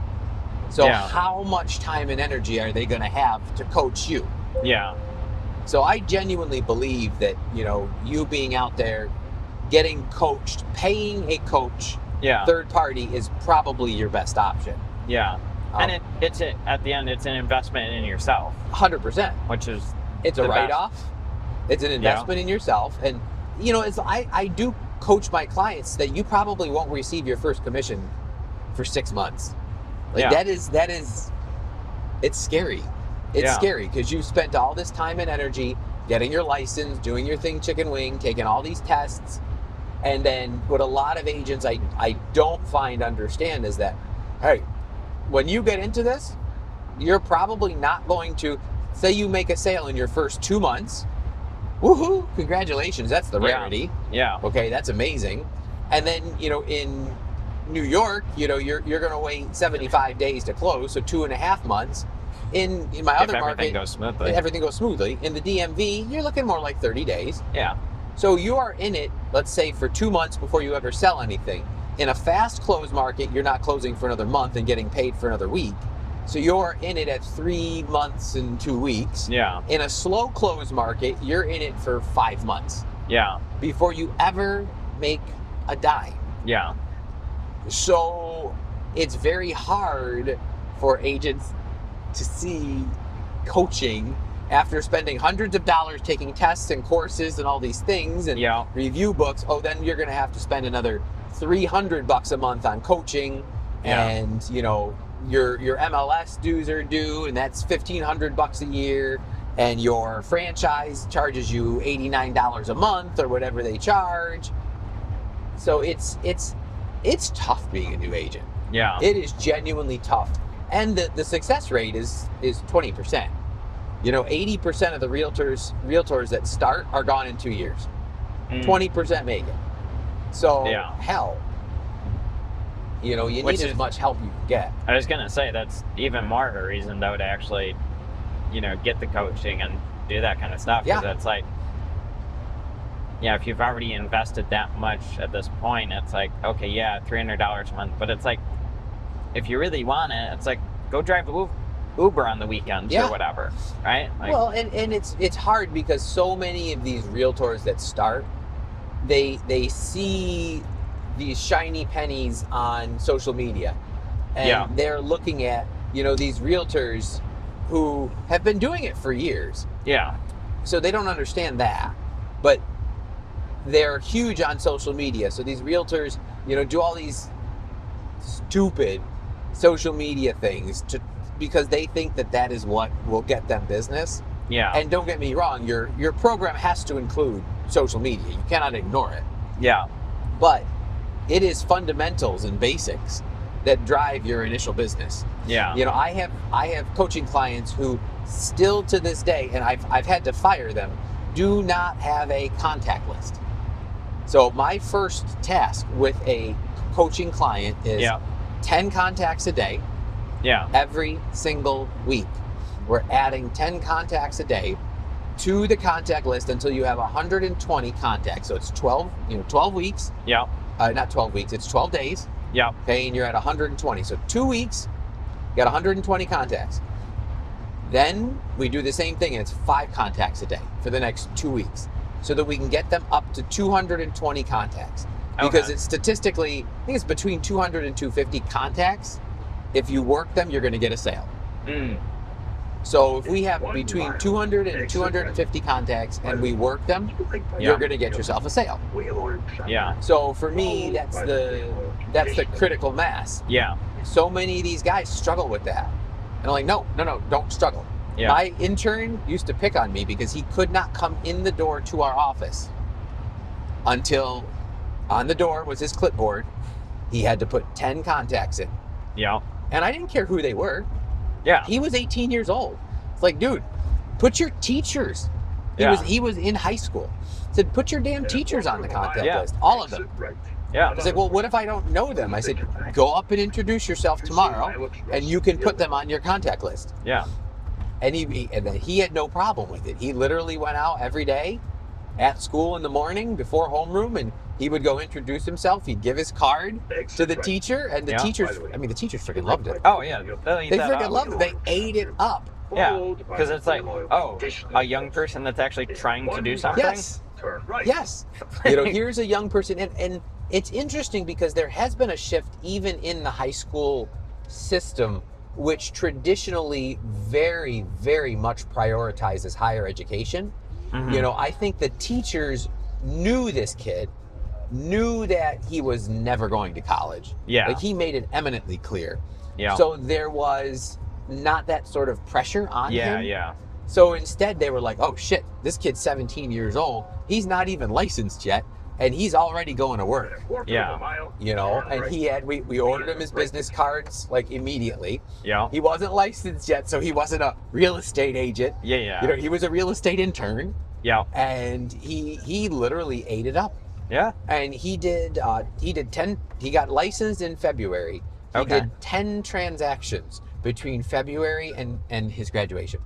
So how much time and energy are they going to have to coach you? Yeah. So I genuinely believe that, you being out there, getting coached, paying a coach, third party is probably your best option. Yeah. And it's at the end, it's an investment in yourself. 100%. Which is it's a write-off. It's an investment in yourself. And, I do coach my clients that you probably won't receive your first commission for 6 months. That is, it's scary. It's scary because you've spent all this time and energy getting your license, doing your thing chicken wing, taking all these tests, And then what a lot of agents I don't find understand is that, hey, when you get into this, you're probably not going to, say you make a sale in your first 2 months. Woohoo! Congratulations, that's the rarity. Yeah. Okay, that's amazing. And then, in New York, you're going to wait 75 days to close, so 2.5 months. In my other market, everything goes smoothly. In the DMV, you're looking more like 30 days. Yeah. So you are in it, let's say, for 2 months before you ever sell anything. In a fast close market, you're not closing for another month and getting paid for another week. So you're in it at 3 months and 2 weeks. Yeah. In a slow close market, you're in it for 5 months. Yeah. Before you ever make a dime. Yeah. So it's very hard for agents to see coaching after spending hundreds of dollars taking tests and courses and all these things and review books. Oh, then you're going to have to spend another $300 a month on coaching, and your MLS dues are due, and that's $1,500 a year, and your franchise charges you $89 a month or whatever they charge. So it's tough being a new agent. Yeah. It is genuinely tough. And the success rate is 20%. 80% of the realtors that start are gone in 2 years. 20% make it. So hell, you need as much help you can get. I was gonna say that's even more of a reason though to actually, get the coaching and do that kind of stuff. Because it's like, if you've already invested that much at this point, it's like, okay, $300 a month, but it's like, if you really want it, it's like, go drive Uber on the weekends or whatever, right? Like, well, and it's hard because so many of these realtors that start, they see these shiny pennies on social media, and they're looking at these realtors who have been doing it for years. Yeah. So they don't understand that, but they're huge on social media. So these realtors, do all these stupid social media things because they think that is what will get them business. Yeah. And don't get me wrong, your program has to include social media. You cannot ignore it. Yeah. But it is fundamentals and basics that drive your initial business. Yeah. I have coaching clients who still to this day, and I've had to fire them, do not have a contact list. So my first task with a coaching client is 10 contacts a day. Yeah. Every single week. We're adding 10 contacts a day to the contact list until you have 120 contacts. So it's 12 weeks. Yeah. Not 12 weeks, it's 12 days. Yeah. Okay, and you're at 120. So 2 weeks, you got 120 contacts. Then we do the same thing, and it's 5 contacts a day for the next 2 weeks, so that we can get them up to 220 contacts. Because it's statistically, I think it's between 200 and 250 contacts. If you work them, you're going to get a sale. So if we have between 200 and 250 contacts and we work them, you're going to get yourself a sale. Yeah. So for me, that's the critical mass. Yeah. So many of these guys struggle with that. And I'm like, no, don't struggle. Yeah. My intern used to pick on me because he could not come in the door to our office until on the door was his clipboard. He had to put 10 contacts in. Yeah. And I didn't care who they were. Yeah. He was 18 years old. It's like, dude, put your teachers. He was in high school. Said, put your damn teachers on the contact list. All of them. Yeah. He's like, well, what if I don't know them? I said, go up and introduce yourself tomorrow, and you can put them on your contact list. Yeah. And he had no problem with it. He literally went out every day at school in the morning before homeroom, and he would go introduce himself. He'd give his card to the teacher, and the teachers freaking loved it. Oh, yeah. They freaking loved it. They ate it up. Yeah, because it's like, a young person that's actually trying to do something? Yes. Yes. Here's a young person, and it's interesting because there has been a shift even in the high school system, which traditionally very, very much prioritizes higher education. Mm-hmm. I think the teachers knew this kid, knew that he was never going to college. Yeah. Like, he made it eminently clear. Yeah. So there was not that sort of pressure on him. Yeah. So instead they were like, oh shit, this kid's 17 years old. He's not even licensed yet. and he's already going to work. Yeah. You know, and we ordered him his business cards like immediately. Yeah. He wasn't licensed yet, so he wasn't a real estate agent. Yeah. You know, he was a real estate intern. Yeah. And he literally ate it up. Yeah. And he did 10, he got licensed in February. He did 10 transactions between February and his graduation.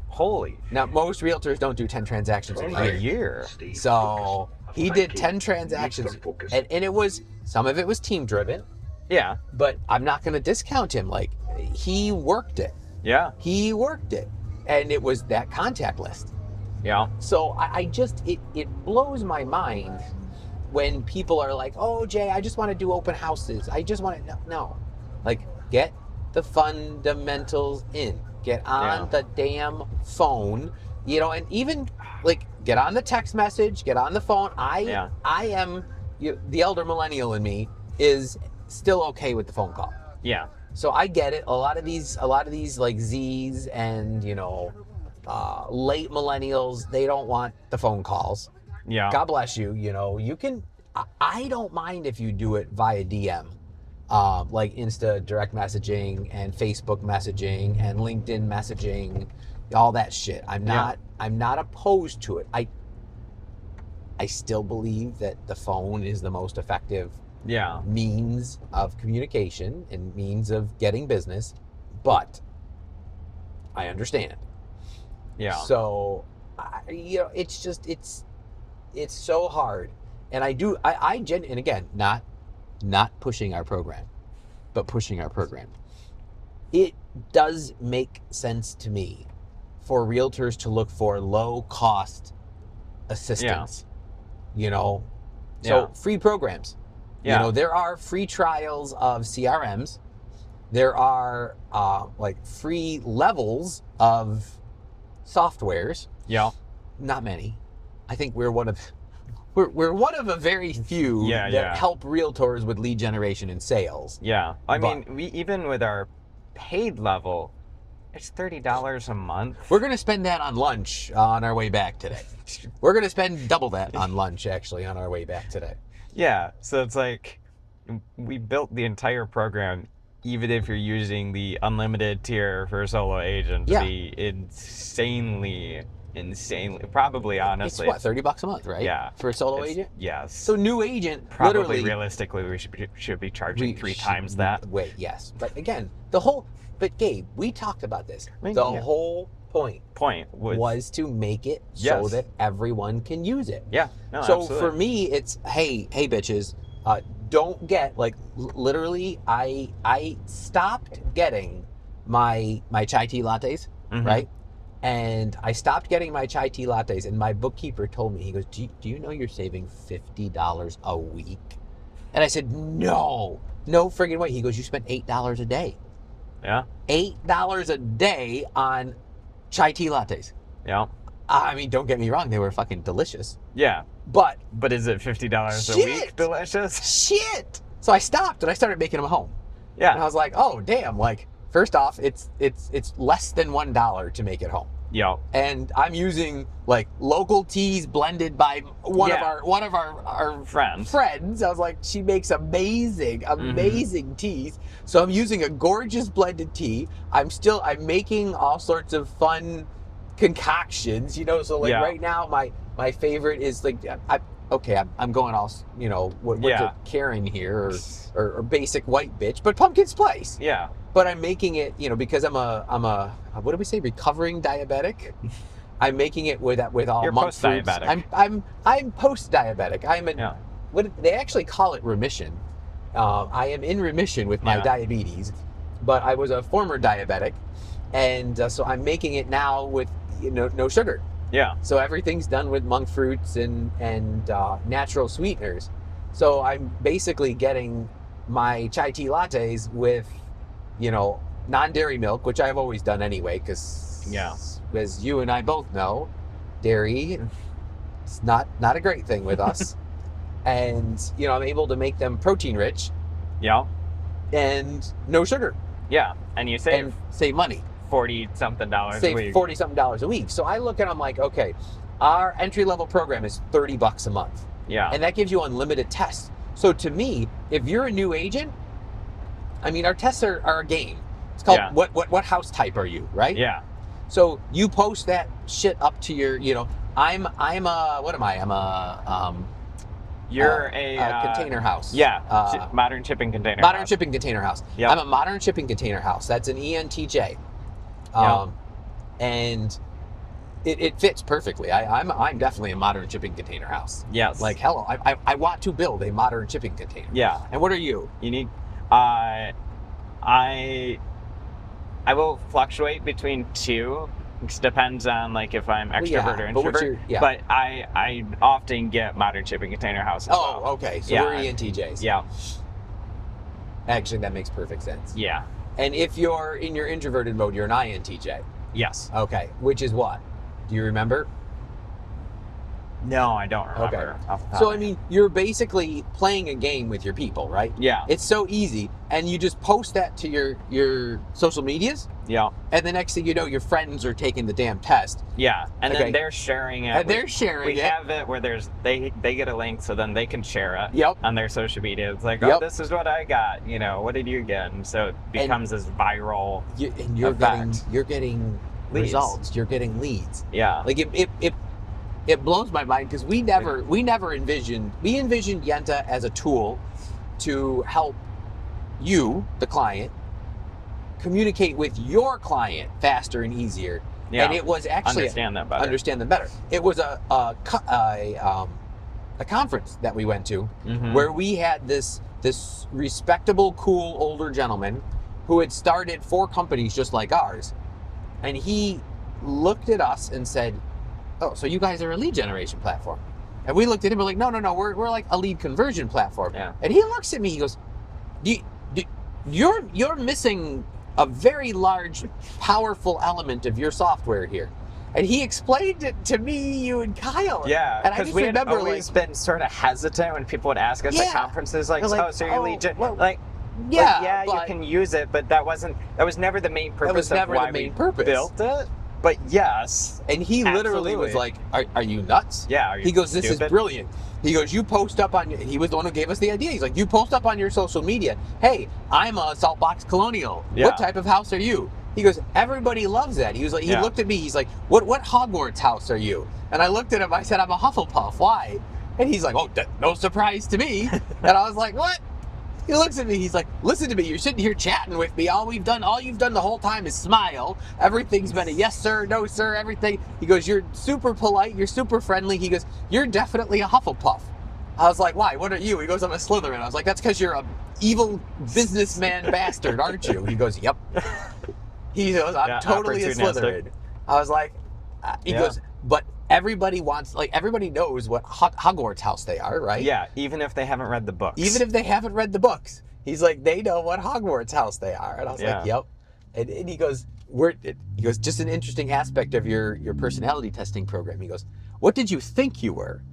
Holy. Now, most realtors don't do 10 transactions in a year. So he did 10 transactions, and it was, some of it was team driven. Yeah. But I'm not going to discount him. Like, he worked it. Yeah. He worked it. And it was that contact list. Yeah. So I just, it blows my mind when people are like, oh, Jay, I just want to do open houses. I just want to, no. Like, get the fundamentals in. Get on the damn phone, you know, and even like get on the text message, get on the phone. I am, the elder millennial in me is still okay with the phone call. Yeah. So I get it. A lot of these like Z's and, you know, late millennials, they don't want the phone calls. Yeah. God bless you. You know, you can, I don't mind if you do it via DM. Like Insta direct messaging and Facebook messaging and LinkedIn messaging, all that shit. I'm not opposed to it. I still believe that the phone is the most effective means of communication and means of getting business, but I understand. Yeah. So, you know, it's just, it's so hard. And and again, not pushing our program, but pushing our program. It does make sense to me for realtors to look for low cost assistance, you know? So free programs, you know, there are free trials of CRMs. There are like free levels of softwares. Yeah. Not many. I think we're one of a very few that help realtors with lead generation and sales. Yeah. I mean, we even with our paid level, it's $30 a month. We're going to spend that on lunch on our way back today. We're going to spend double that on lunch, actually, on our way back today. Yeah. So it's like we built the entire program, even if you're using the unlimited tier for a solo agent, to be insanely, probably, honestly. It's what, $30 a month, right? Yeah. For a solo agent? Yes. So new agent, probably literally, realistically, we should be charging three times that. Wait, yes. But again, but Gabe, we talked about this. The whole point was to make it so that everyone can use it. Yeah. No, so absolutely. for me, it's, hey bitches, don't get, like, literally, I stopped getting my chai tea lattes, right? And I stopped getting my chai tea lattes, and my bookkeeper told me, he goes, do you know you're saving $50 a week? And I said, no friggin' way. He goes, you spent $8 a day. Yeah. $8 a day on chai tea lattes. Yeah. I mean, don't get me wrong, they were fucking delicious. Yeah. But is it $50 a week delicious? Shit. So I stopped and I started making them home. Yeah. And I was like, oh damn, like, first off, it's less than $1 to make it home. Yeah. And I'm using like local teas blended by one of our friends. I was like, she makes amazing teas. So I'm using a gorgeous blended tea. I'm making all sorts of fun concoctions, you know. So like right now, my favorite is like I'm going all, you know, what's it, Karen here or basic white bitch, but pumpkin spice. Yeah. But I'm making it, you know, because I'm a what do we say, recovering diabetic. I'm making it with all monk fruits. I'm post-diabetic. What they actually call it remission. I am in remission with my diabetes, but I was a former diabetic, and so I'm making it now with, you know, no sugar. Yeah. So everything's done with monk fruits and natural sweeteners. So I'm basically getting my chai tea lattes with, you know, non-dairy milk, which I've always done anyway, because as you and I both know, dairy is not a great thing with us. And, you know, I'm able to make them protein rich. Yeah. And no sugar. Yeah. And you save money. $40-something a week. Save $40-something a week. So I look and I'm like, okay, our entry-level program is $30 a month. Yeah. And that gives you unlimited tests. So to me, if you're a new agent, I mean, our tests are a game. It's called what house type are you, right? Yeah. So you post that shit up to your, I'm a, what am I? I'm a, you're a container house. Yeah. Modern shipping container Modern house. shipping container house. Yep. I'm a modern shipping container house. That's an ENTJ. And it fits perfectly. I'm definitely a modern shipping container house. Yes. Like, hello, I want to build a modern shipping container. Yeah. And what are you? Unique. I will fluctuate between two. It depends on like if I'm extrovert or introvert. But I often get modern shipping container house as well. Okay. So we're ENTJs. Yeah. Actually, that makes perfect sense. Yeah. And if you're in your introverted mode, you're an INTJ. Yes. Okay. Which is what? Do you remember? No, I don't remember. Okay. So, I mean, you're basically playing a game with your people, right? Yeah. It's so easy. And you just post that to your social medias. Yeah. And the next thing you know, your friends are taking the damn test. Yeah. And then they're sharing it. We have it where they get a link so then they can share it on their social media. It's like, oh, this is what I got. What did you get? And so it becomes this viral effect. You're getting leads. Results. You're getting leads. Yeah. Like it blows my mind because we envisioned Yenta as a tool to help you, the client, communicate with your client faster and easier. Yeah. And it was actually understand them better. It was a conference that we went to where we had this respectable, cool older gentleman who had started 4 companies just like ours, and he looked at us and said, "Oh, so you guys are a lead generation platform?" And we looked at him and we're like, no, we're like a lead conversion platform. Yeah. And he looks at me, he goes, "You're missing a very large, powerful element of your software here." And he explained it to me, you, and Kyle. Yeah, and I just we remember had always been sort of hesitant when people would ask us at conferences, like, "Oh, so you're lead gen?" Yeah, you can use it, but that was never the main purpose. That was never the main purpose. Built it. But yes. And he literally was like, are you nuts? Yeah. He goes, "This is brilliant." He goes, "You post up on," he was the one who gave us the idea. He's like, "You post up on your social media, hey, I'm a Saltbox Colonial. Yeah. What type of house are you?" He goes, "Everybody loves that." He was like, he looked at me, he's like, what Hogwarts house are you?" And I looked at him, I said, "I'm a Hufflepuff. Why?" And he's like, "Oh, no surprise to me." And I was like, "What?" He looks at me, he's like, "Listen to me, you're sitting here chatting with me. All you've done the whole time is smile. Everything's been a yes sir, no sir, everything." He goes, "You're super polite, you're super friendly." He goes, "You're definitely a Hufflepuff." I was like, "Why? What are you?" He goes, "I'm a Slytherin." I was like, "That's because you're a evil businessman bastard, aren't you?" He goes, "Yep." He goes, "I'm totally a Slytherin." I was like, he goes, "But everybody knows what Hogwarts house they are, right?" Yeah, even if they haven't read the books. Even if they haven't read the books. He's like, they know what Hogwarts house they are. And I was like, "Yep." And he goes, "Just an interesting aspect of your personality testing program." He goes, "What did you think you were?"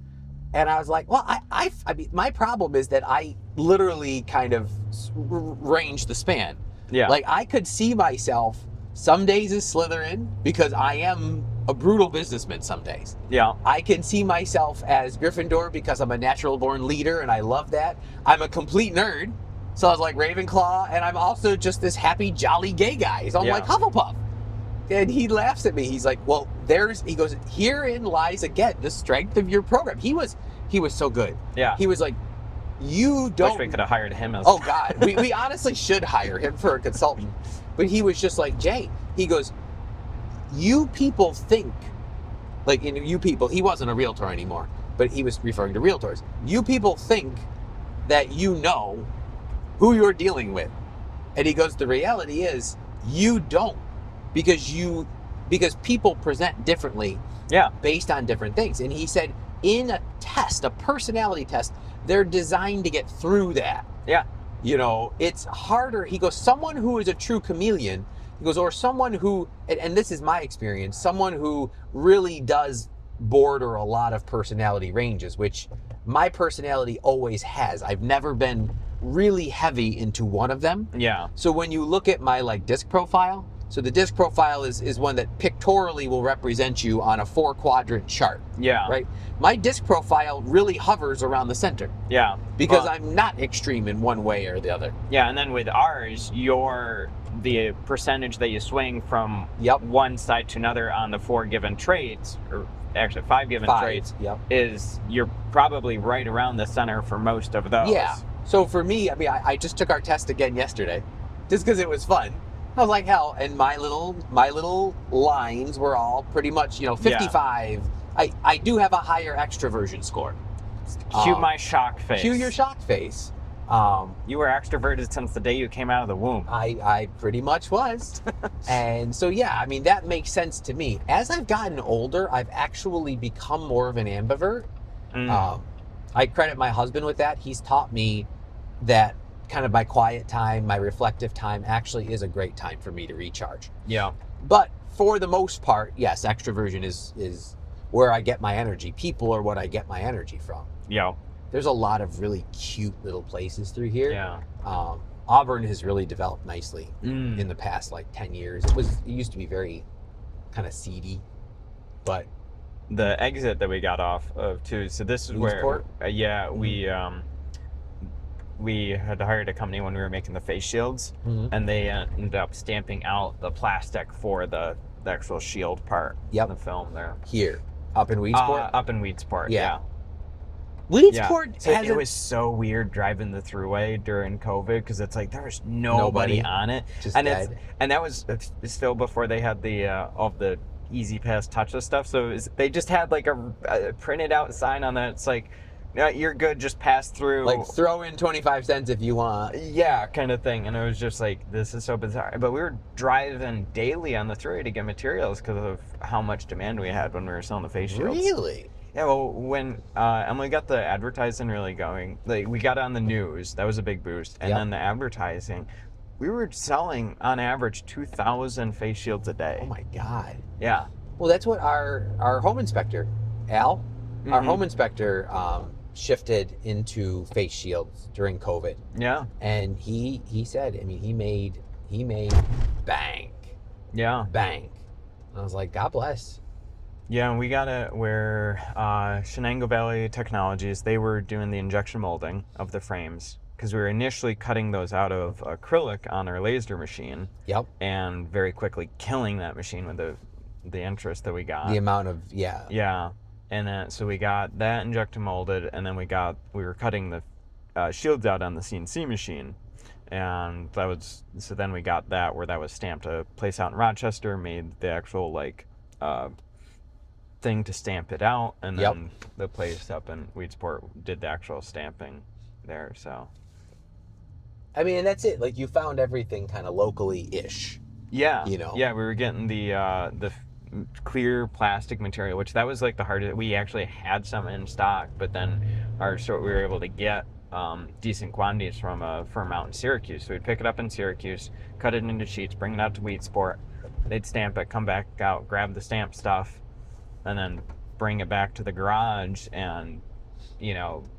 And I was like, "Well, I mean, my problem is that I literally kind of range the span. Yeah. Like, I could see myself some days as Slytherin because I am a brutal businessman some days. Yeah. I can see myself as Gryffindor because I'm a natural born leader and I love that. I'm a complete nerd. So I was like Ravenclaw, and I'm also just this happy, jolly gay guy. So I'm like Hufflepuff." And he laughs at me. He's like, "Well, he goes, herein lies again the strength of your program." He was so good. Yeah. He was like, "You don't." Wish we could have hired him as. Oh God, we honestly should hire him for a consultant. But he was just like, "Jay," he goes, "You people think," like, you people, he wasn't a realtor anymore, but he was referring to realtors. "You people think that you know who you're dealing with." And he goes, "The reality is you don't, because people present differently based on different things." And he said, in a test, a personality test, they're designed to get through that. Yeah. It's harder. He goes, someone who is a true chameleon, he goes, or someone who, and this is my experience, someone who really does border a lot of personality ranges, which my personality always has. I've never been really heavy into one of them. Yeah. So when you look at my disc profile, So the disc profile is one that pictorially will represent you on a 4-quadrant chart. Yeah. Right? My disc profile really hovers around the center. Yeah. Because I'm not extreme in one way or the other. Yeah, and then with ours, the percentage that you swing from one side to another on the 4 given traits, or actually 5 given traits, is you're probably right around the center for most of those. Yeah. So for me, I mean, I just took our test again yesterday, just because it was fun. I was like, hell, and my little lines were all pretty much, 55. Yeah. I do have a higher extroversion score. Cue my shock face. Cue your shock face. You were extroverted since the day you came out of the womb. I pretty much was. And so, yeah, I mean, that makes sense to me. As I've gotten older, I've actually become more of an ambivert. I credit my husband with that. He's taught me that kind of my quiet time, my reflective time actually is a great time for me to recharge. Yeah. But for the most part, yes, extroversion is where I get my energy. People are what I get my energy from. Yeah. There's a lot of really cute little places through here. Yeah. Auburn has really developed nicely in the past 10 years. It used to be very kind of seedy, but the exit that we got off of too. So this is Leesport? where we had hired a company when we were making the face shields, and they ended up stamping out the plastic for the actual shield part. Yep. In the film there. Here, up in Weedsport. Up in Weedsport. Yeah. Weedsport so it was so weird driving the throughway during COVID because it's like there was nobody on it, just and dead. it's still before they had the all the Easy Pass touchless stuff. So they just had a printed out sign on that. It's like, you're good, just pass through. Like throw in 25 cents if you want. Yeah, kind of thing. And it was just like, this is so bizarre. But we were driving daily on the thruway to get materials because of how much demand we had when we were selling the face shields. Really? Yeah, well, when Emily got the advertising really going, we got on the news. That was a big boost. And then the advertising, we were selling, on average, 2,000 face shields a day. Oh, my God. Yeah. Well, that's what our home inspector, Al, our home inspector shifted into face shields during COVID. Yeah. And he said, I mean, he made bank. Yeah. Bank. And I was like, God bless. Yeah, and we got it where Shenango Valley Technologies, they were doing the injection molding of the frames because we were initially cutting those out of acrylic on our laser machine. Yep. And very quickly killing that machine with the interest that we got. The amount of, yeah. Yeah. And then, so we got that injection molded, and then we were cutting the shields out on the CNC machine. And so then we got that where that was stamped. A place out in Rochester made the actual, thing to stamp it out, and then the place up in Weedsport did the actual stamping there. So I mean, and that's it. You found everything kind of locally-ish. Yeah. Yeah, we were getting the clear plastic material, which that was the hardest. We actually had some in stock, but then we were able to get decent quantities from a firm out in Syracuse. So we'd pick it up in Syracuse, cut it into sheets, bring it out to Weedsport. They'd stamp it, come back out, grab the stamp stuff, and then bring it back to the garage and,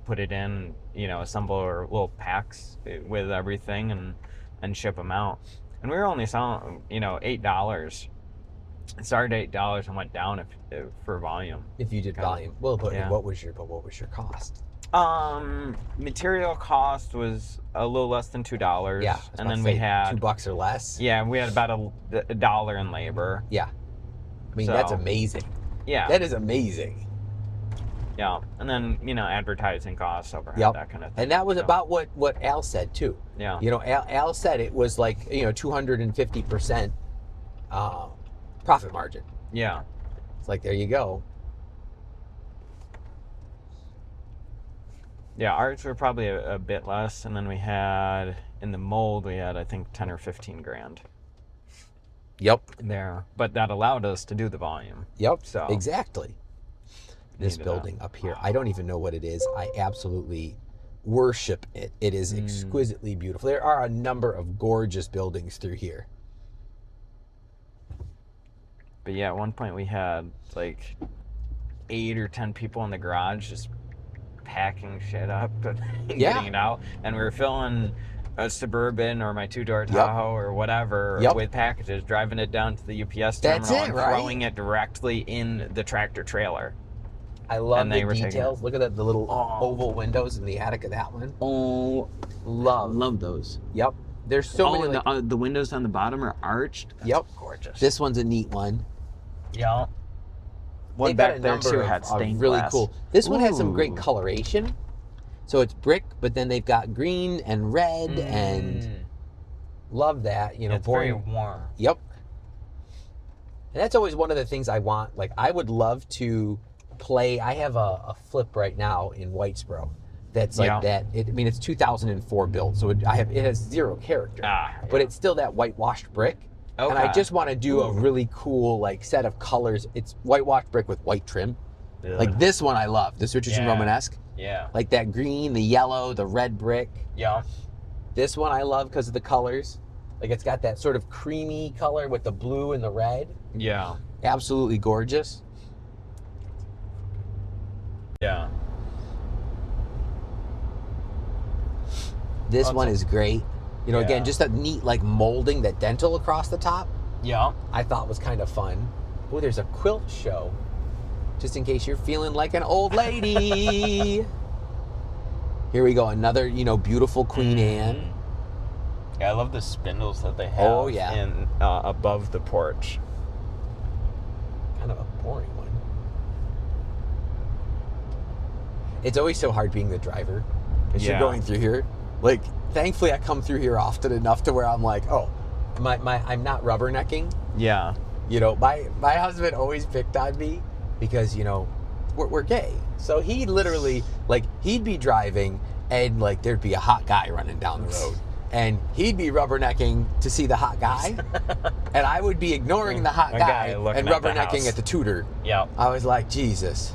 put it in, assemble our little packs with everything and ship them out. And we were only selling, $8. It started at $8 and went down for volume. If you did volume. Well, but what was your cost? Material cost was a little less than $2. Yeah. And then we had $2 or less. Yeah, we had about a dollar in labor. Yeah. I mean, that's amazing. Yeah. That is amazing. Yeah. And then, advertising costs, overhead, that kind of thing. And that was about what Al said too. Yeah. Al said it was 250% profit margin. Yeah. It's there you go. Yeah, ours were probably a bit less, and then we had, in the mold, I think 10 or 15 grand. Yep. There. But that allowed us to do the volume. Yep. So exactly. This building up here, I don't even know what it is. I absolutely worship it. It is exquisitely beautiful. There are a number of gorgeous buildings through here. But yeah, at one point we had 8 or 10 people in the garage just packing shit up and getting it out. And we were filling a Suburban or my 2-door Tahoe or whatever with packages, driving it down to the UPS terminal and throwing it directly in the tractor trailer. I love the details. Look at the little oval windows in the attic of that one. Oh, love those. Yep. There's so many. And the windows on the bottom are arched. That's gorgeous. This one's a neat one. Yeah. One back there too had stained really glass. Cool. This one has some great coloration. So it's brick, but then they've got green and red, and love that. You know, it's very warm. Yep. And that's always one of the things I want. Like, I would love to play. I have a flip right now in Whitesboro. That's like that. It's 2004 built, so it has zero character. But it's still that whitewashed brick. Okay. And I just want to do a really cool like set of colors. It's whitewashed brick with white trim. Ugh. Like this one I love, this Richardson Romanesque. Yeah. Like that green, the yellow, the red brick. Yeah. This one I love because of the colors. Like it's got that sort of creamy color with the blue and the red. Yeah. Absolutely gorgeous. Yeah. This one is great. You know, again, just that neat like molding, that dental across the top. Yeah. I thought was kind of fun. Oh, there's a quilt show. Just in case you're feeling like an old lady. Here we go, another, beautiful Queen Anne. Yeah, I love the spindles that they have in above the porch. Kind of a boring one. It's always so hard being the driver as you're going through here. Like, thankfully I come through here often enough to where I'm like, oh, I'm not rubbernecking. Yeah. My husband always picked on me because, we're gay. So he literally, he'd be driving and, there'd be a hot guy running down the road. And he'd be rubbernecking to see the hot guy. And I would be ignoring the hot guy and rubbernecking at the tutor. Yeah. I was like, Jesus.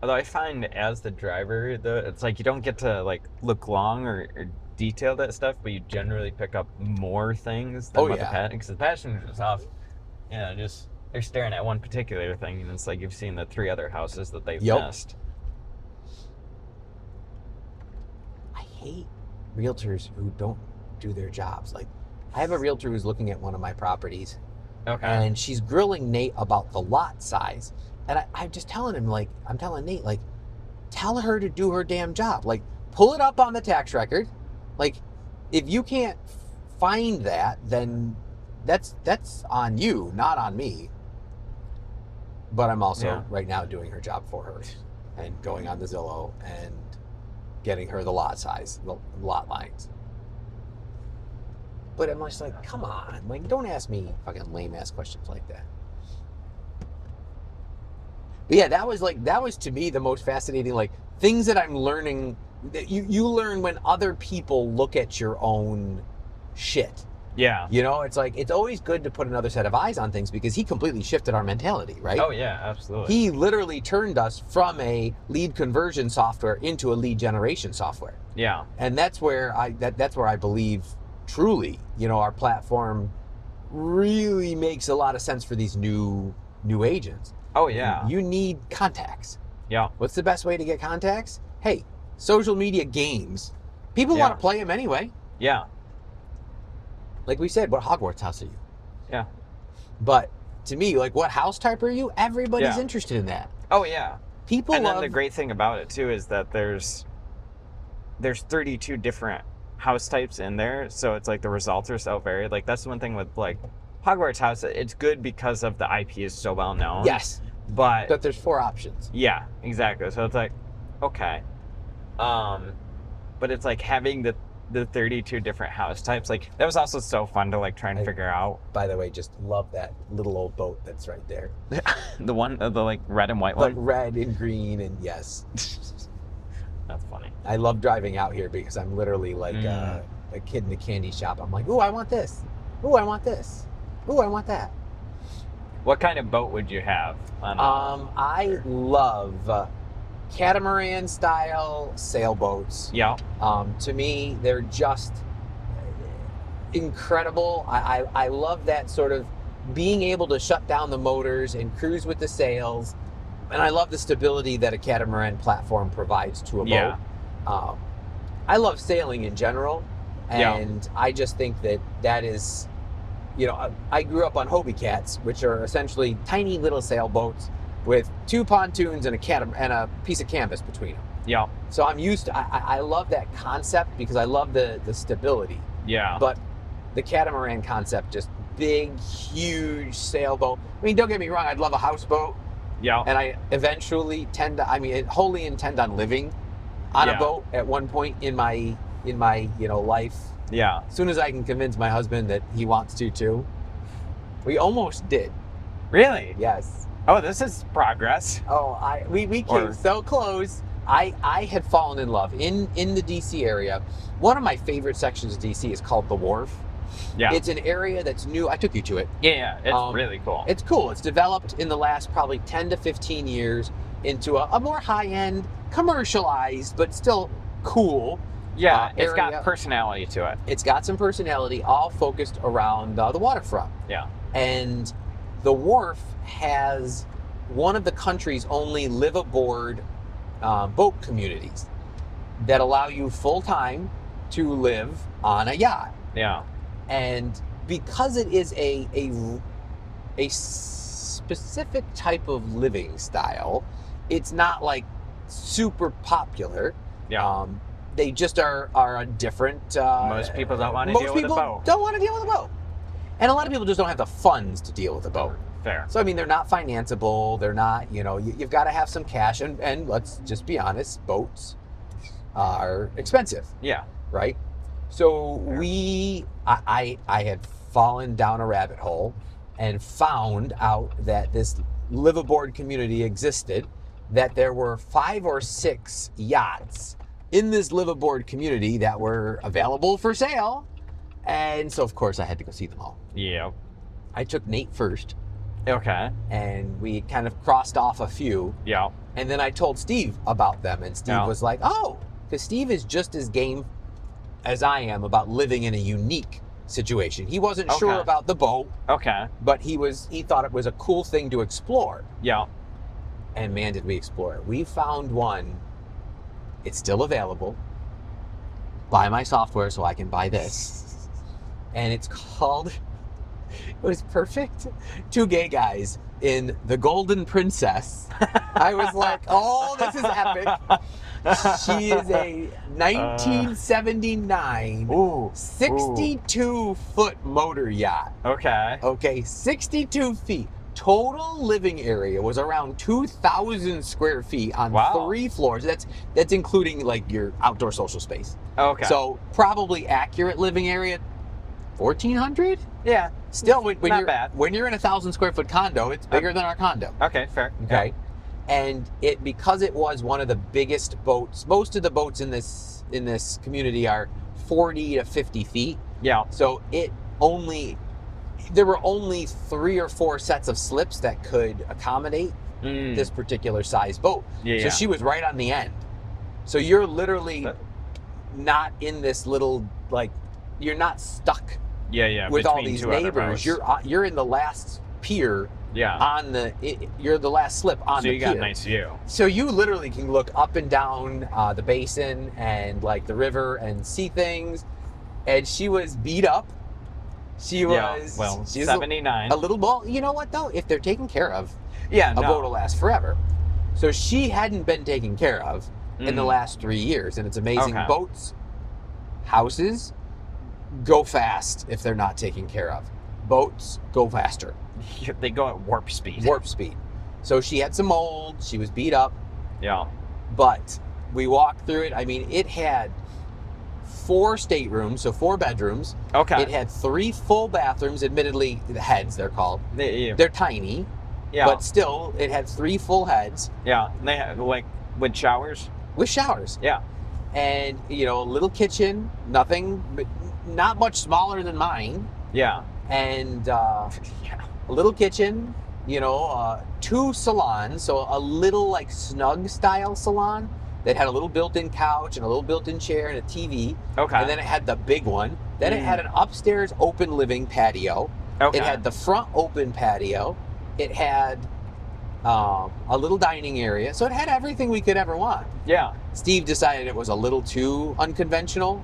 Although I find as the driver, it's like you don't get to look long or detailed at stuff, but you generally pick up more things than what the passenger, because the passenger's just off, just they're staring at one particular thing, and it's like you've seen the 3 other houses that they've missed. I hate realtors who don't do their jobs. Like, I have a realtor who's looking at one of my properties, and she's grilling Nate about the lot size. And I'm just telling him, I'm telling Nate, tell her to do her damn job. Pull it up on the tax record. If you can't find that, then that's on you, not on me. But I'm also right now doing her job for her and going on the Zillow and getting her the lot size, the lot lines. But I'm just like, come on, don't ask me fucking lame ass questions like that. But yeah, that was to me the most fascinating, things that I'm learning. That you learn when other people look at your own shit. Yeah. It's always good to put another set of eyes on things because he completely shifted our mentality, right? Oh yeah, absolutely. He literally turned us from a lead conversion software into a lead generation software. Yeah. And that's where I believe truly, our platform really makes a lot of sense for these new agents. Oh yeah. You need contacts. Yeah. What's the best way to get contacts? Hey, social media games. People want to play them anyway. Yeah. Like we said, what Hogwarts house are you? Yeah. But to me, what house type are you? Everybody's interested in that. Oh yeah. People and then the great thing about it too is that there's 32 different house types in there, so it's the results are so varied. That's the one thing with Hogwarts house, it's good because of the IP is so well known. Yes. But there's 4 options. Yeah, exactly. So it's okay. But it's having the 32 different house types. That was also so fun to try and figure out. By the way, just love that little old boat that's right there. The one, the red and white one? Red and green, and yes. That's funny. I love driving out here because I'm literally a kid in a candy shop. I'm like, ooh, I want this. Ooh, I want this. Ooh, I want that. What kind of boat would you have? I love catamaran style sailboats. Yeah. To me, they're just incredible. I love that sort of being able to shut down the motors and cruise with the sails. And I love the stability that a catamaran platform provides to a boat. I love sailing in general, and I just think that is, I grew up on Hobie Cats, which are essentially tiny little sailboats with 2 pontoons and a piece of canvas between them. Yeah. So I'm used to, I love that concept because I love the stability. Yeah. But the catamaran concept, just big, huge sailboat. I mean, don't get me wrong, I'd love a houseboat. Yeah. And I eventually wholly intend on living on a boat at one point in my life. Yeah. As soon as I can convince my husband that he wants to too. We almost did. Really? Yes. Oh, this is progress. Oh, we came so close. I had fallen in love in the DC area. One of my favorite sections of DC is called the Wharf. Yeah. It's an area that's new. I took you to it. Yeah, it's really cool. It's cool. It's developed in the last probably 10 to 15 years into a more high-end, commercialized, but still cool. Yeah, it's area. got personality to it. It's got some personality, all focused around the waterfront. Yeah. And the Wharf has one of the country's only live-aboard boat communities that allow you full-time to live on a yacht. Yeah. And because it is a specific type of living style, it's not like super popular. Yeah. They just are a different. Most people don't want to deal with a boat. Most people don't want to deal with a boat, and a lot of people just don't have the funds to deal with a boat. Fair. So I mean, they're not financeable. They're not. You've got to have some cash, and let's just be honest, boats are expensive. Yeah. Right. So I had fallen down a rabbit hole and found out that this live-aboard community existed, that there were 5 or 6 yachts in this live-aboard community that were available for sale. And so, of course, I had to go see them all. Yeah. I took Nate first. Okay. And we kind of crossed off a few. Yeah. And then I told Steve about them, and Steve was like, oh, because Steve is just as game as I am about living in a unique situation. He wasn't sure about the boat. Okay. But he thought it was a cool thing to explore. Yeah. And man, did we explore it. We found one. It's still available. Buy my software so I can buy this. And it's called, it was perfect. 2 gay guys in the Golden Princess. I was like, oh, this is epic. She is a 1979 62-foot motor yacht. Okay. 62 feet. Total living area was around 2,000 square feet on 3 floors. That's including like your outdoor social space. Okay. So probably accurate living area, 1,400? Yeah. Still, when not you're bad. When you're in a 1,000 square foot condo, it's bigger than our condo. Okay, fair. Okay. Yeah. And because it was one of the biggest boats, most of the boats in this community are 40 to 50 feet. Yeah. So there were only 3 or 4 sets of slips that could accommodate this particular size boat. Yeah. So she was right on the end. So you're literally not in this little, like, you're not stuck with all these neighbors. You're in the last pier. Yeah. You're the last slip on the pier. So you got a nice view. So you literally can look up and down the basin and like the river and see things. And she was beat up. She's 79. A little, well, you know what though? If they're taken care of, a boat will last forever. So she hadn't been taken care of in the last 3 years, and it's amazing. Okay. Boats, houses, go fast if they're not taken care of. Boats go faster. They go at warp speed. Warp speed. So she had some mold. She was beat up. Yeah. But we walked through it. I mean, it had 4 staterooms, so 4 bedrooms. Okay. It had 3 full bathrooms. Admittedly, the heads, they're called. They're tiny. Yeah. But still, it had 3 full heads. Yeah. They had, like, with showers? With showers. Yeah. And, a little kitchen, nothing, but not much smaller than mine. Yeah. And a little kitchen, 2 salons, so a little like snug style salon, that had a little built-in couch and a little built-in chair and a TV. Okay. And then it had the big one. Then it had an upstairs open living patio. Okay. It had the front open patio. It had a little dining area. So it had everything we could ever want. Yeah. Steve decided it was a little too unconventional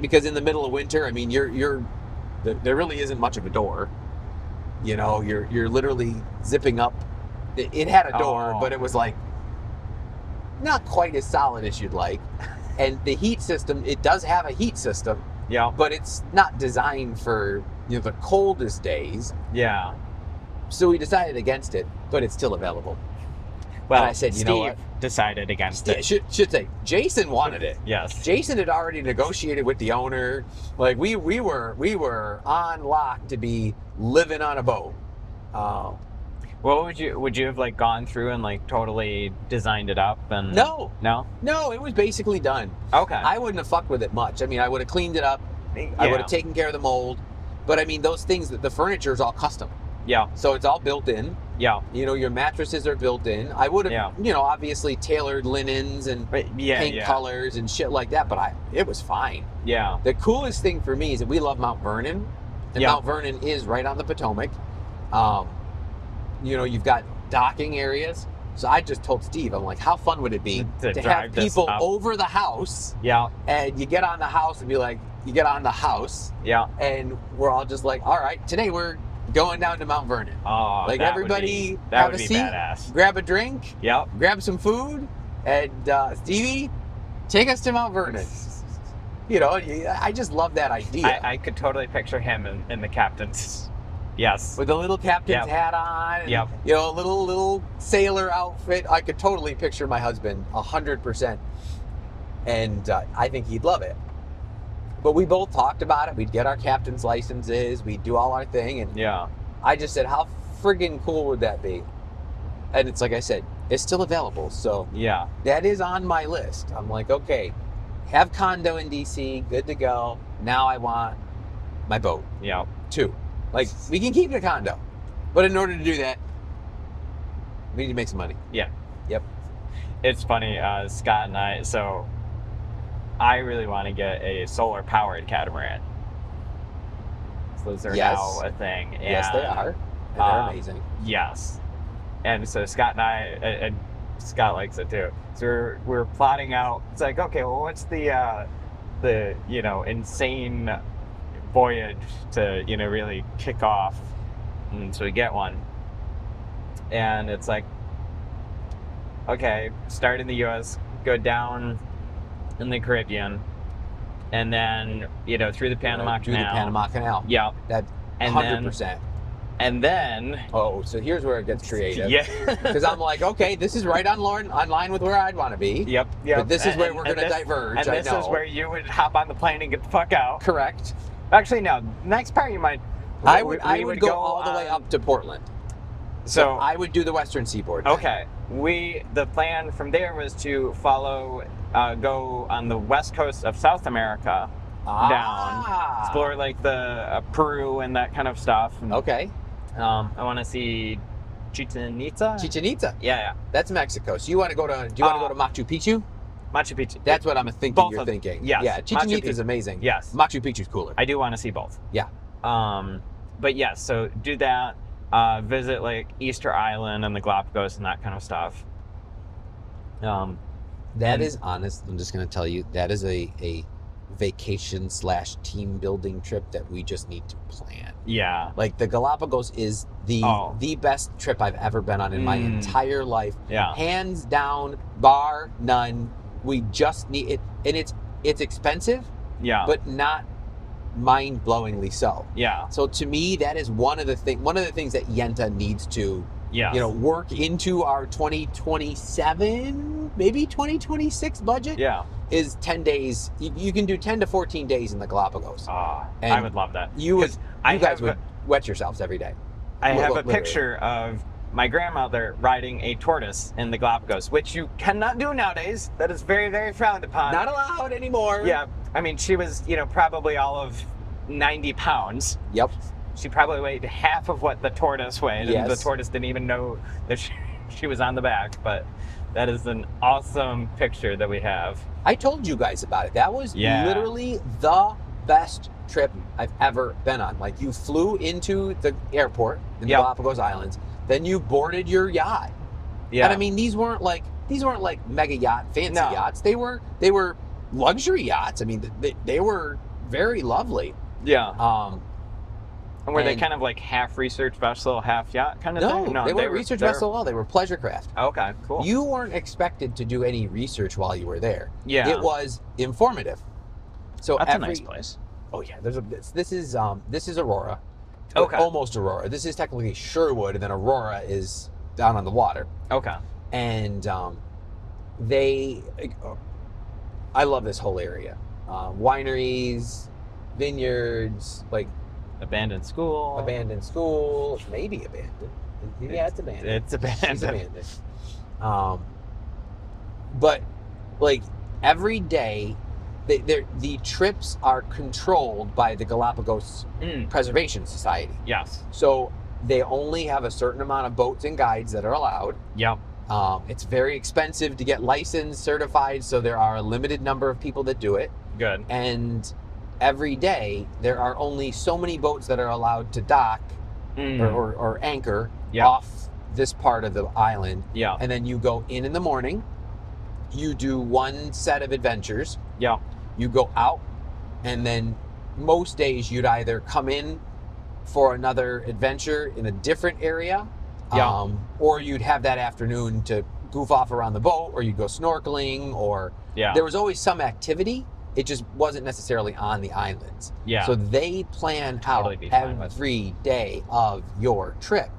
because in the middle of winter, I mean, there really isn't much of a door. You know, you're literally zipping up. It had a door, but it was like not quite as solid as you'd like. And the heat system, it does have a heat system. Yeah. But it's not designed for, the coldest days. Yeah. So we decided against it, but it's still available. Well, and I said, you know what? Decided against it. Should say, Jason wanted it. Yes. Jason had already negotiated with the owner. Like we were on lock to be living on a boat. What would you have like gone through and like totally designed it up and No, it was basically done. Okay. I wouldn't have fucked with it much. I mean, I would have cleaned it up. Yeah. I would have taken care of the mold. But I mean, those things, the furniture is all custom. Yeah. So it's all built in. Yeah. Your mattresses are built in. I would have, obviously tailored linens and paint colors and shit like that, but it was fine. Yeah. The coolest thing for me is that we love Mount Vernon, and Mount Vernon is right on the Potomac. You've got docking areas. So I just told Steve, I'm like, how fun would it be to have people over the house? Yeah. And you get on the house and be like, you get on the house. Yeah. And we're all just like, all right, today we're going down to Mount Vernon. Oh, like everybody that have would a be seat, badass. grab a drink, grab some food, and Stevie, take us to Mount Vernon. I just love that idea. I could totally picture him in the captain's. Yes. With a little captain's hat on. And, a little sailor outfit. I could totally picture my husband 100%. And I think he'd love it. But we both talked about it. We'd get our captain's licenses. We'd do all our thing. And I just said, how friggin' cool would that be? And it's like I said, it's still available. So that is on my list. I'm like, okay, have condo in DC, good to go. Now I want my boat. Yeah. 2. Like, we can keep the condo. But in order to do that, we need to make some money. Yeah. Yep. It's funny, Scott and I really want to get a solar-powered catamaran. So those are now a thing. And, yes, they are. And they're amazing. Yes. And so Scott and and Scott likes it too. So we're plotting out, it's like, okay, well, what's the insane voyage to really kick off, and so we get one, and it's like, okay, start in the US, go down in the Caribbean, and then through the Panama Canal. Through the Panama Canal. Yeah. That 100%. And then so here's where it gets creative. Yeah. Because I'm like, okay, this is right on line with where I'd want to be. Yep. But this is where we're going to diverge. And this is where you would hop on the plane and get the fuck out. Correct. Actually, no. Next part you might. I would go all the way up to Portland. So I would do the Western Seaboard. Okay. The plan from there was to go on the west coast of South America down, explore like the Peru and that kind of stuff. And, okay. I want to see Chichen Itza. Chichen Itza. Yeah. That's Mexico. So you want to go to? Do you want to go to Machu Picchu? Machu Picchu. That's what I'm thinking. You're thinking. Yes. Yeah. Chichen Itza is amazing. Yes. Machu Picchu's cooler. I do want to see both. Yeah. But yes, so do that. Visit like Easter Island and the Galapagos and that kind of stuff. That is honest. I'm just going to tell you that is a vacation / team building trip that we just need to plan. Yeah. Like the Galapagos is the best trip I've ever been on in my entire life. Yeah. Hands down, bar none. We just need it, and it's expensive. Yeah. But not mind-blowingly so. Yeah. So to me, that is one of the things that Yenta needs to work into our 2027, maybe 2026 budget. Yeah. Is 10 days. You can do 10 to 14 days in the Galapagos. I would love that. You guys would wet yourselves every day. I have a picture of my grandmother riding a tortoise in the Galapagos, which you cannot do nowadays. That is very, very frowned upon. Not allowed anymore. Yeah. I mean, she was, probably all of 90 pounds. Yep. She probably weighed half of what the tortoise weighed. Yes. And the tortoise didn't even know that she she was on the back, but that is an awesome picture that we have. I told you guys about it. That was Yeah. literally the best trip I've ever been on. Like, you flew into the airport in the Yep. Galapagos Islands, then you boarded your yacht. Yeah. And I mean, these weren't like mega yacht fancy No. yachts. They were luxury yachts. I mean, they were very lovely. Yeah. And were they and- kind of like half research vessel, half yacht kind of No, thing? they weren't research vessel at all. They were pleasure craft. Okay, cool. You weren't expected to do any research while you were there. Yeah. It was informative. So That's a nice place. Oh yeah, this is Aurora. Okay. Almost Aurora. This is technically Sherwood, and then Aurora is down on the water. Okay. And I love this whole area. Wineries, vineyards, like Abandoned school. maybe abandoned. Yeah, it's abandoned. It's abandoned. It's abandoned. But like every day, the trips are controlled by the Galapagos Preservation Society. Yes. So they only have a certain amount of boats and guides that are allowed. Yep. It's very expensive to get licensed, certified, so there are a limited number of people that do it. Good. And every day, there are only so many boats that are allowed to dock or anchor off this part of the island. Yeah. And then you go in the morning, you do one set of adventures, Yeah. you go out, and then most days you'd either come in for another adventure in a different area, Yeah. or you'd have that afternoon to goof off around the boat, or you'd go snorkeling, or Yeah. there was always some activity. It just wasn't necessarily on the islands. Yeah. So they plan Totally out be fine with. every day of your trip,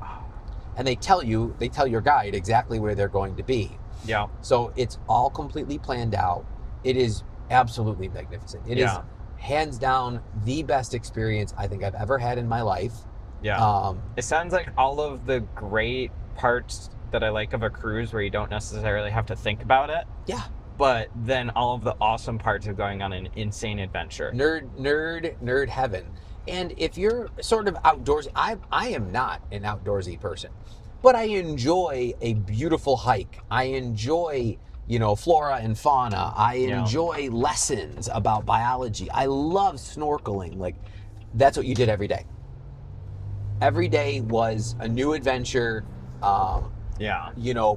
and they tell your guide exactly where they're going to be. Yeah. So it's all completely planned out. It is absolutely magnificent. It is Yeah. hands down the best experience I think I've ever had in my life. Yeah. It sounds like all of the great parts that I like of a cruise where you don't necessarily have to think about it. Yeah. But then all of the awesome parts of going on an insane adventure. Nerd heaven. And if you're sort of outdoorsy, I am not an outdoorsy person, but I enjoy a beautiful hike. I enjoy, flora and fauna. I enjoy lessons about biology. I love snorkeling. Like, that's what you did every day. Every day was a new adventure,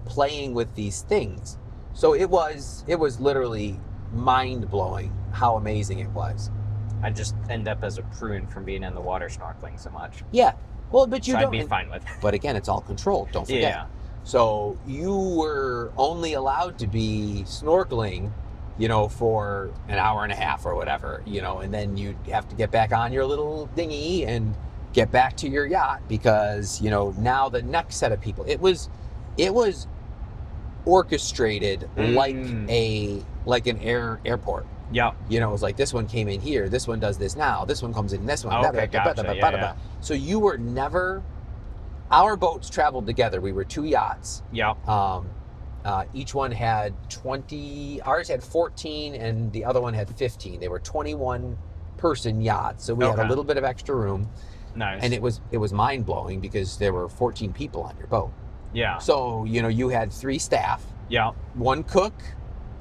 playing with these things. So it was literally mind-blowing how amazing it was. I just end up as a prune from being in the water snorkeling so much. Yeah. Well, but you So don't. I'd be fine with it. But again, it's all controlled. Don't forget. Yeah. So you were only allowed to be snorkeling, for an hour and a half or whatever, and then you'd have to get back on your little dinghy and get back to your yacht because, now the next set of people. It was orchestrated like an airport. Yeah. It was like, this one came in here, this one does this now, this one comes in this one. Okay, gotcha. Yeah. So you were never. Our boats traveled together. We were two yachts. Yeah. Each one had 20. Ours had 14, and the other one had 15. They were 21-person yachts, so we had a little bit of extra room. Nice. And it was mind blowing because there were 14 people on your boat. Yeah. So you had 3 staff. Yeah. One cook.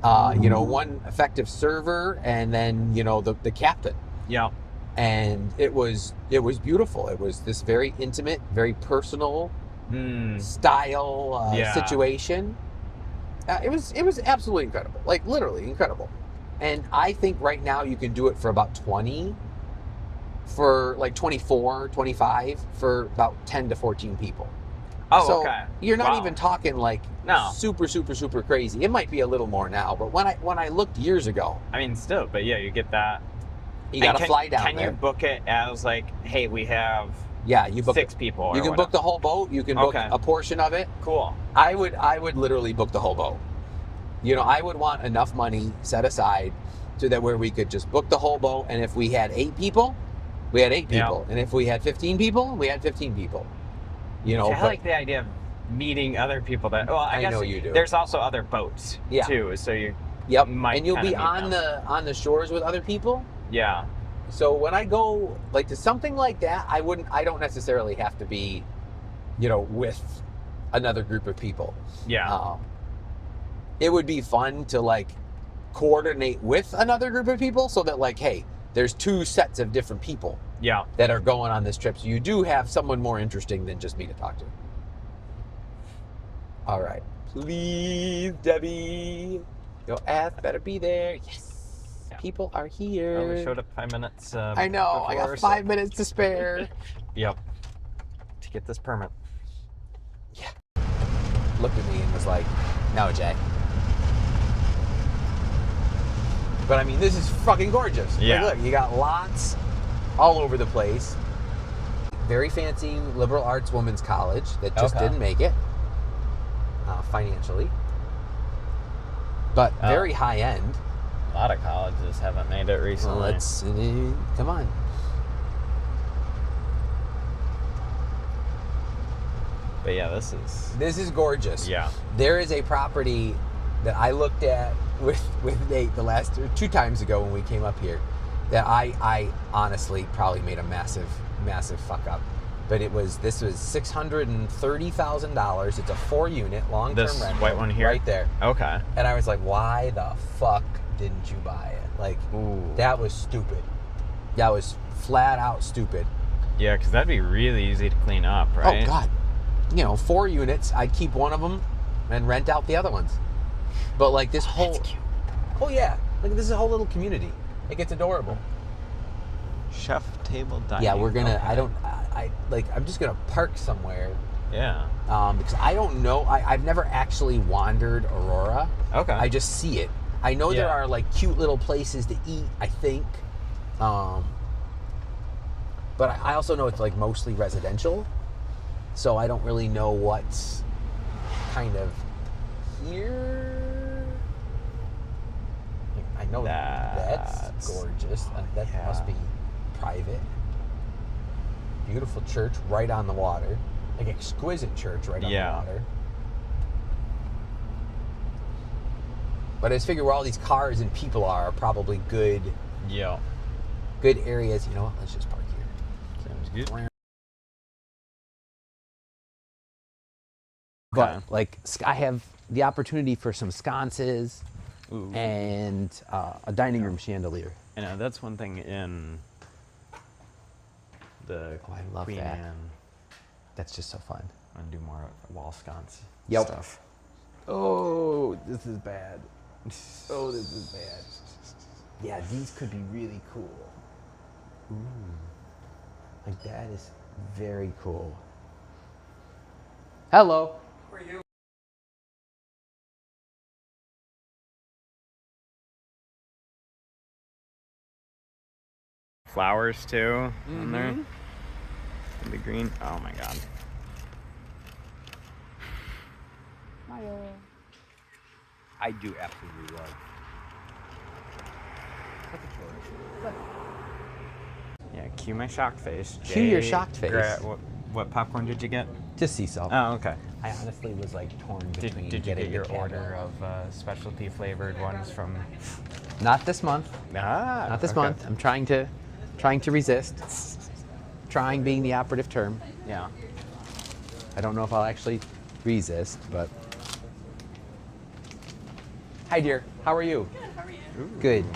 One effective server, and then the captain. Yeah. And it was beautiful. It was this very intimate, very personal style situation. It was absolutely incredible, like literally incredible. And I think right now you can do it for about 20, for like 24, 25, for about 10 to 14 people. Oh, so okay. You're not Wow. even talking like super, super, super crazy. It might be a little more now, but when I looked years ago, I mean, still, but yeah, you get that. you got to fly down Can there. you book it as like, hey, we have you book 6 people? Or You can whatever. book the whole boat. You can book Okay. a portion of it. Cool. I would literally book the whole boat. I would want enough money set aside so that where we could just book the whole boat. And if we had 8 people, we had 8 people. And if we had 15 people, we had 15 people. I like the idea of meeting other people that. Well, I guess know you do. There's also other boats too, so you. Yep. might And you'll kinda be meet on the shores with other people. Yeah. So when I go like to something like that, I don't necessarily have to be, with another group of people. Yeah. It would be fun to like coordinate with another group of people so that like, hey, there's 2 sets of different people that are going on this trip. So you do have someone more interesting than just me to talk to. All right. Please, Debbie. Your ass better be there. Yes. Yeah. People are here. Oh, we showed up 5 minutes. I know. I got 5 minutes to spare. Yep. To get this permit. Yeah. Looked at me and was like, no, Jay. But I mean, this is fucking gorgeous. Yeah. Like, look, you got lots all over the place. Very fancy liberal arts women's college that just didn't make it financially. But very high end. A lot of colleges haven't made it recently. Well, come on. But yeah, this is gorgeous. Yeah. There is a property that I looked at with Nate the last 2 times ago when we came up here that I honestly probably made a massive fuck up. But this was $630,000. It's a 4-unit long-term this rental. White one here? Right there. Okay. And I was like, why the fuck didn't you buy it? Like, that was stupid. That was flat out stupid. Yeah, because that'd be really easy to clean up, right? Oh, God. 4 units. I'd keep one of them and rent out the other ones. But, like, this whole... That's cute. Oh, yeah. Like, this is a whole little community. Like, it's adorable. Chef table dining. Yeah, we're gonna... Okay. I'm just gonna park somewhere. Yeah. Because I don't know... I've never actually wandered Aurora. Okay. I just see it. I know there are, like, cute little places to eat, I think. But I also know it's, like, mostly residential. So I don't really know what's kind of here. I know that's gorgeous. That must be private. Beautiful church right on the water. Like exquisite church right on the water. But I just figure where all these cars and people are probably good. Yeah. Good areas. You know what? Let's just park here. Sounds good. But like I have the opportunity for some sconces and a dining room chandelier. You know, that's one thing in the I love Queen that. Anne. That's just so fun. And do more wall sconce stuff. Oh, this is bad. Oh, this is bad. Yeah, these could be really cool. Ooh. Like that is very cool. Hello. How are you? Flowers too in there. The green. Oh my god. I do absolutely love. Yeah, cue my shocked face. Cue your shocked face. What popcorn did you get? Just sea salt. Oh, okay. I honestly was like torn between. Did you get your the order of specialty flavored ones from? Not this month. Not this month. I'm trying to resist. Trying being the operative term. Yeah. I don't know if I'll actually resist, but. Hi, dear. How are you? Good. How are you? Ooh. Good.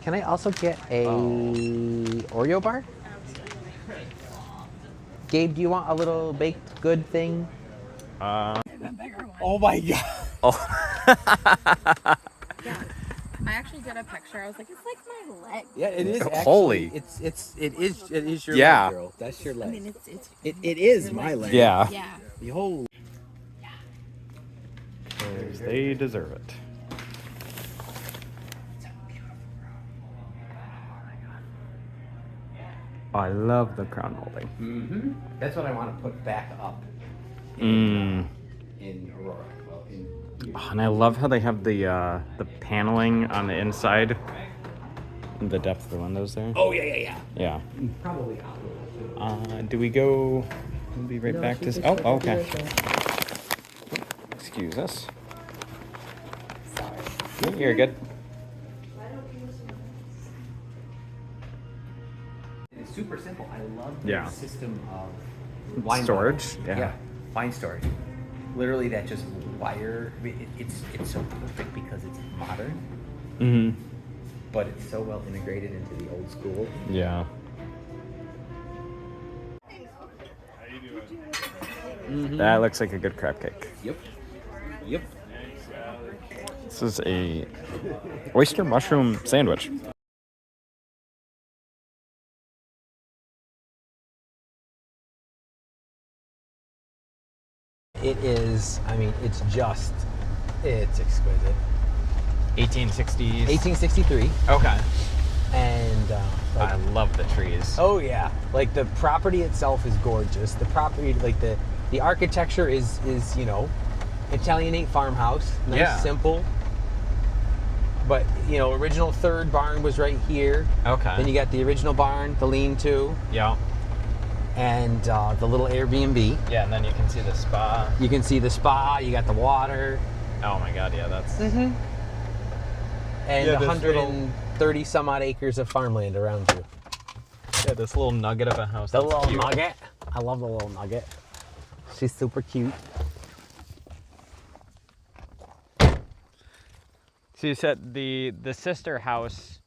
Can I also get a Oreo bar? Gabe, do you want a little baked good thing? Oh my god. Oh. Yeah. I actually did a picture. I was like, it's like my leg. Yeah, it is. Actually, Holy. It is your Yeah. leg, girl. That's your leg. I mean, it is my leg. Yeah. Yeah. Behold. They deserve it. Oh, I love the crown molding. Mm-hmm. That's what I want to put back up Mm. in Aurora. Well, Oh, and I love how they have the paneling on the inside. The depth of the windows there. oh yeah. Yeah. Probably. Do we go? We'll be right back to. Oh, okay. Excuse us. Sorry. You're good. It's super simple. I love Yeah. the system of wine Storage. bottles. Yeah. Wine storage. literally that just wire. I mean, it's so perfect because it's modern, Mm-hmm. but it's so well integrated into the old school. Yeah. That looks like a good crab cake. Yep. Yep. This is a oyster mushroom sandwich. It is. I mean, it's exquisite. 1860s. 1863, Okay. and I love the trees. oh yeah, like the property itself is gorgeous. The property, like the architecture is Italianate farmhouse, nice, Yeah. simple. But original third barn was right here. Okay. Then you got the original barn, the lean-to, Yeah. and the little Airbnb. Yeah, and then you can see the spa. You can see the spa. You got the water, Oh my god, yeah, that's... and Yeah, this 130 some odd acres of farmland around you. Yeah, this little nugget of a house. The that's little cute. nugget. I love the little nugget. She's super cute. So you said the sister house,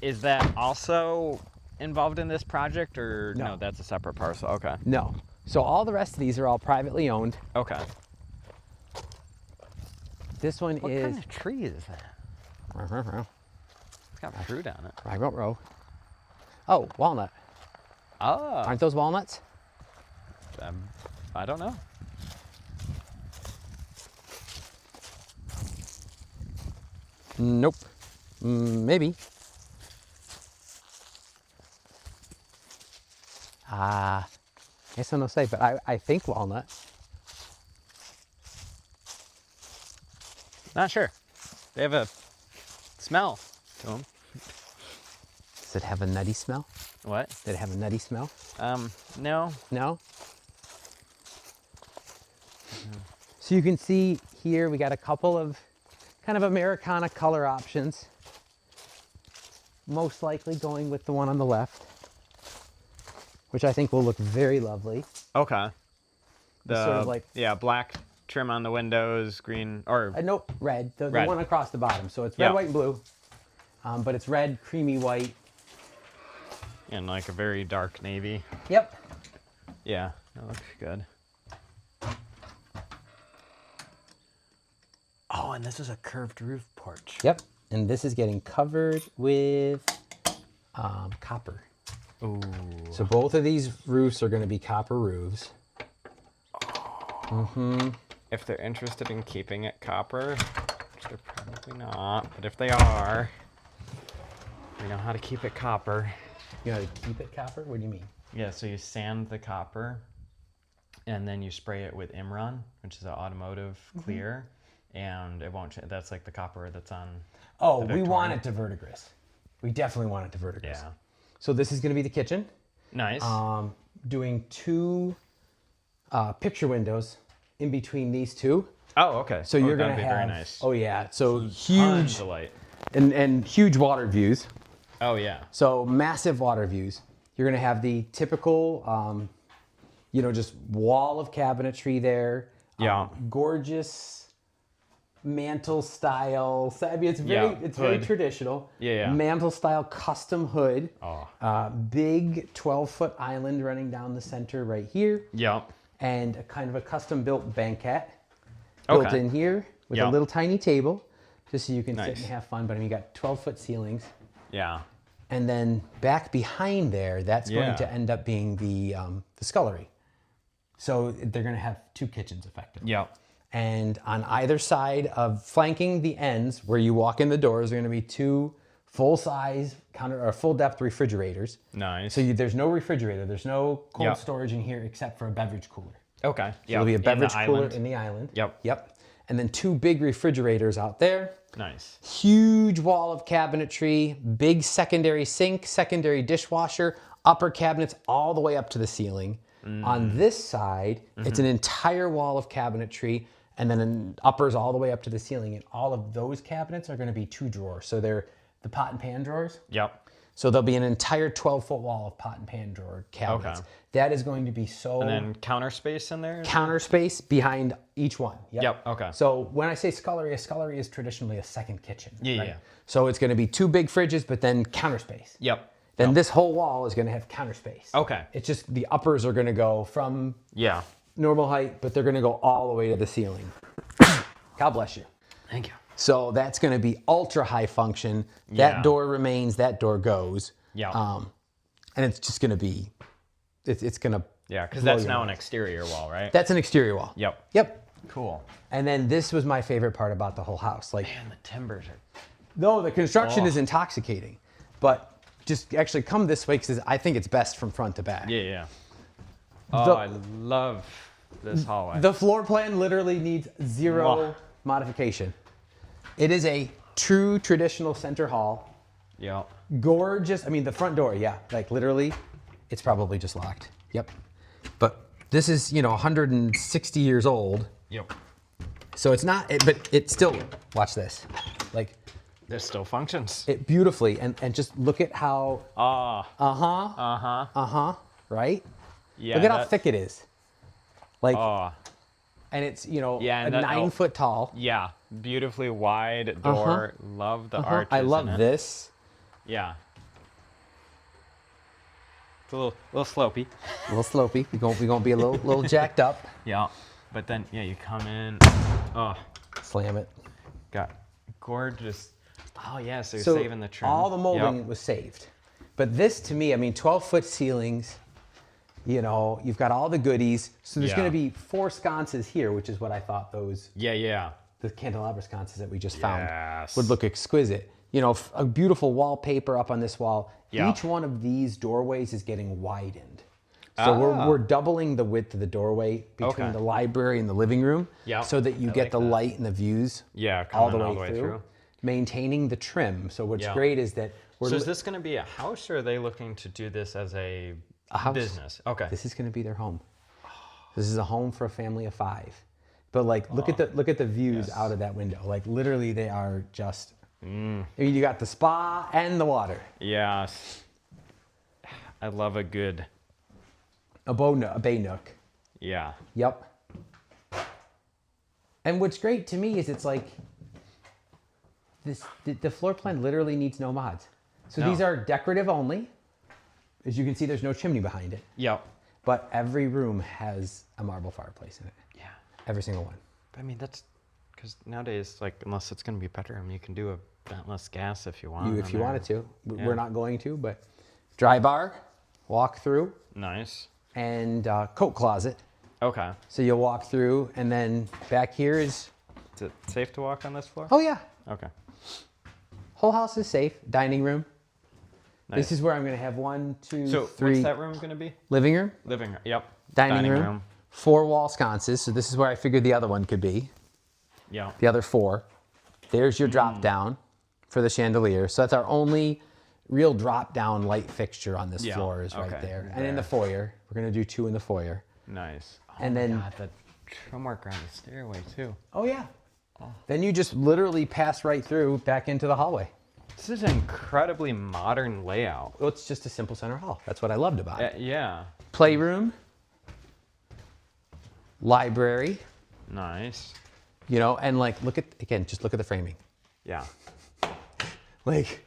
is that also involved in this project, or No. no, that's a separate parcel? Okay. No. So all the rest of these are all privately owned. Okay. This one What is kind of tree is that? It's got fruit on it. Rabbit Row. Oh, walnut. Oh. Aren't those walnuts? I don't know. Nope. Maybe. Guess I'm not safe, but I think walnut. Not sure. They have a smell to them. Does it have a nutty smell? What? Did it have a nutty smell? No. No? So you can see here we got a couple of kind of Americana color options. Most likely going with the one on the left, which I think will look very lovely. Okay. The sort of like- black trim on the windows, green or Nope, red. The Red. one across the bottom. So it's red, Yeah. white, and blue. But it's red, creamy white. and like a very dark navy. Yep. Yeah, that looks good. Oh, and this is a curved roof porch. Yep. And this is getting covered with copper. Ooh. So both of these roofs are going to be copper roofs. If they're interested in keeping it copper, which they're probably not, but if they are, we know how to keep it copper. You know how to keep it copper? What do you mean? Yeah, so you sand the copper, and then you spray it with Imron, which is an automotive clear, and it won't. That's like the copper that's on. Oh, the we want Victorian. it to verdigris. We definitely want it to verdigris. Yeah. So this is going to be the kitchen. Nice. Doing two picture windows in between these two. Oh, okay. So you're going that'd to be have. very nice. Oh yeah. So Tons huge of light. and huge water views. Oh yeah. So massive water views. You're going to have the typical, just wall of cabinetry there. Yeah. Gorgeous mantle style. I mean, it's very, Yeah, it's very hood. traditional. Yeah. Mantle style custom hood. Oh. Big 12-foot island running down the center right here. Yep. And a kind of a custom built banquette built Okay. in here with Yeah. a little tiny table just so you can sit Nice. and have fun. But I mean, you got 12-foot ceilings. Yeah. And then back behind there, that's Yeah. going to end up being the scullery. So they're going to have two kitchens effectively. Yep. And on either side of flanking the ends where you walk in the doors are going to be two full-size full-depth refrigerators. Nice. So there's no refrigerator. There's no cold Yeah. storage in here except for a beverage cooler. Okay. So Yeah. there'll be a beverage cooler island. in the island. Yep. Yep. And then two big refrigerators out there. Nice. Huge wall of cabinetry, big secondary sink, secondary dishwasher, upper cabinets all the way up to the ceiling. On this side, it's an entire wall of cabinetry, and then uppers all the way up to the ceiling. And all of those cabinets are going to be 2 drawers. So they're the pot and pan drawers. Yep. So there'll be an entire 12-foot wall of pot and pan drawer cabinets. Okay. That is going to be so... And then counter space in there? Counter space behind each one. Yep, okay. So when I say scullery is traditionally a second kitchen. Yeah, right? yeah. So it's going to be 2 big fridges, but then counter space. Yep. Then this whole wall is going to have counter space. Okay. It's just the uppers are going to go from Yeah. normal height, but they're going to go all the way to the ceiling. God bless you. Thank you. So that's going to be ultra high function. Yeah. That door remains, that door goes. Yeah. And it's just going to be, it's going to... Yeah, because that's now an exterior wall, right? That's an exterior wall. Yep. Yep. Cool. And then this was my favorite part about the whole house. Like, Man, the timbers are... no, the construction is intoxicating, but just actually come this way because I think it's best from front to back. Yeah, yeah. Oh, I love this hallway. The floor plan literally needs zero modification. It is a true traditional center hall. Yeah. Gorgeous. I mean, the front door, yeah, like literally, it's probably just locked. Yep. But this is, 160 years old. Yep. So it's not, but it still, watch this. Like, This still functions. it beautifully, and just look at how, right? Yeah. Look at how thick it is. Like, Oh, and it's, Yeah, a and that- 9 foot tall. yeah. Beautifully wide door. Love the arches. I love in it. this. Yeah. It's a little slopey. A little slopey. We're gonna be a little jacked up. Yeah. But then, yeah, you come in. Oh, Slam it. got gorgeous. Oh, yeah, so you're So saving the trim. all the molding Yep. was saved. But this, to me, 12-foot ceilings. You've got all the goodies. So there's Yeah. going to be 4 sconces here, which is what I thought Yeah, yeah. the candelabra sconces that we just found Yes. would look exquisite. A beautiful wallpaper up on this wall. Yeah. Each one of these doorways is getting widened. So we're doubling the width of the doorway between Okay. the library and the living room, Yeah, so that you I get like the that. light and the views Yeah, all the coming way through. Maintaining the trim. So what's Yeah. great is that we're So is this going to be a house, or are they looking to do this as a house. business? Okay. This is going to be their home. This is a home for a family of 5. But like, look at the views out of that window. Like literally, they are just. I mean, you got the spa and the water. Yes. I love a good. A bay nook. Yeah. Yep. And what's great to me is it's like the floor plan literally needs no mods. So No. these are decorative only. As you can see, there's no chimney behind it. Yep. But every room has a marble fireplace in it. Yeah. Every single one. I mean, that's because nowadays, like, unless it's going to be a bedroom, you can do a ventless gas if you want. If you wanted to. Yeah. We're not going to, but dry bar, walk through, Nice. and coat closet. Okay. So you'll walk through, and then back here is, Is it safe to walk on this floor? oh yeah, Okay. whole house is safe. Dining room. Nice. This is where I'm going to have 1, 2, So 3. what's that room going to be? Living room, Living room. Yep. dining room, 4 wall sconces. So this is where I figured the other one could be. Yeah. The other 4. There's your drop down for the chandelier. So that's our only real drop down light fixture on this Yeah, floor is right okay, there. And in the foyer, we're going to do 2 in the foyer. Nice. Oh And my then- God, the trim work around the stairway too. Oh yeah. Then you just literally pass right through back into the hallway. This is an incredibly modern layout. Well, it's just a simple center hall. That's what I loved about it. Yeah. Playroom, library, Nice. and like just look at the framing. Yeah. Like,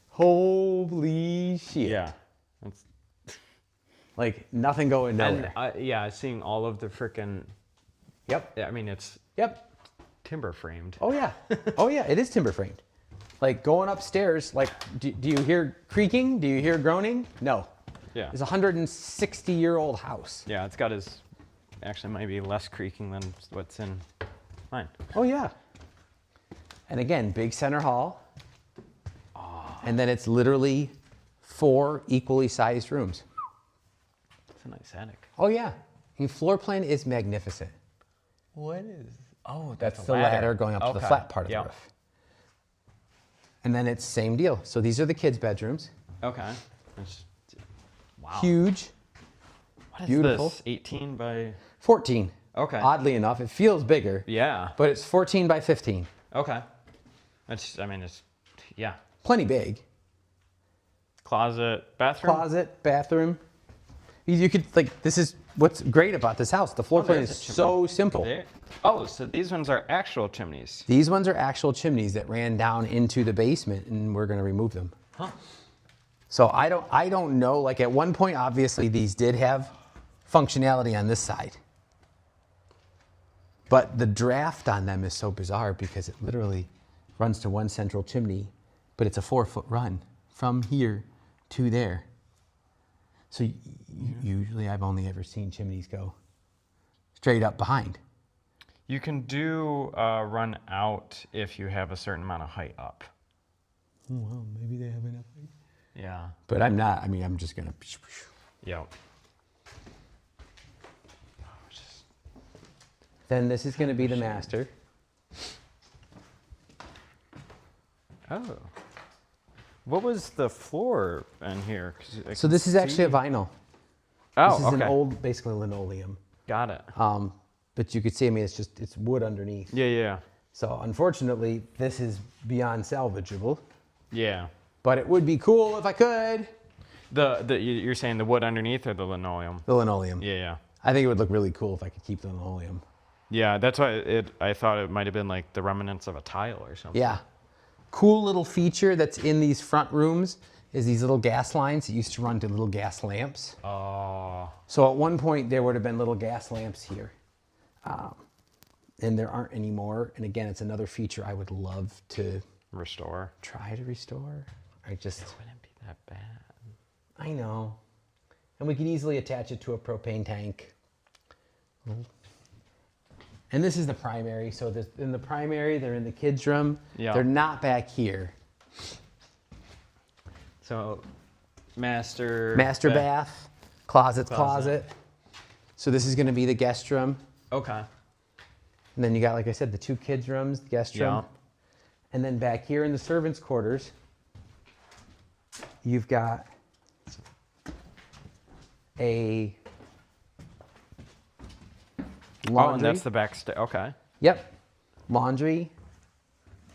holy shit. Yeah. That's, Like nothing going nowhere. and yeah, seeing all of the freaking. Yep. Yeah, I mean, it's Yep. timber framed. Oh yeah. Oh yeah, it is timber framed. Like going upstairs, like do you hear creaking? Do you hear groaning? No. Yeah. It's a 160-year-old house. Yeah, it's got his. Actually, might be less creaking than what's in mine. Oh yeah. And again, big center hall. And then it's literally 4 equally sized rooms. It's a nice attic. Oh yeah. And floor plan is magnificent. What is? Oh, That's the ladder going up to the flat part of the roof. And then it's same deal. So these are the kids' bedrooms. Okay. It's, wow. Huge. What is beautiful. this? 18 by. 14. Okay. Oddly enough, it feels bigger. Yeah. But it's 14 by 15. Okay. It's. I mean, it's. Yeah. Plenty big. closet, bathroom. Closet, bathroom. You could this is what's great about this house. The floor plan there's is a chimney. so simple. Oh, so these ones are actual chimneys. These ones are actual chimneys that ran down into the basement, and we're gonna remove them. Huh. So I don't know. Like at one point, obviously these did have functionality on this side, but the draft on them is so bizarre because it literally runs to one central chimney, but it's a 4-foot run from here to there. So usually I've only ever seen chimneys go straight up behind. You can do run out if you have a certain amount of height up. Oh, well, maybe they have enough height. Yeah. But I'm not. I mean, I'm just gonna. Yep. Then this is gonna be the master. Oh. What was the floor in here? So this is actually a vinyl. Oh, This is okay. an old, basically linoleum. Got it. But you could see, I mean, it's wood underneath. Yeah. So unfortunately, this is beyond salvageable. Yeah. But it would be cool if I could. You're saying the wood underneath or the linoleum? The linoleum. Yeah. I think it would look really cool if I could keep the linoleum. Yeah, that's why I thought it might have been like the remnants of a tile or something. Yeah. Cool little feature that's in these front rooms is these little gas lines that used to run to little gas lamps. Oh. So at one point there would have been little gas lamps here. And there aren't anymore. And again, it's another feature I would love to Restore. try to restore. It Wouldn't be that bad. I know. And we could easily attach it to a propane tank. And this is the primary. So in the primary, they're in the kids' room. Yeah. They're not back here. So, master Bath, closet. So this is going to be the guest room. Okay. And then you got, like I said, the 2 kids' rooms, the guest room. Yeah. And then back here in the servants' quarters, you've got a laundry. Oh, and that's the back okay. Yep. Laundry,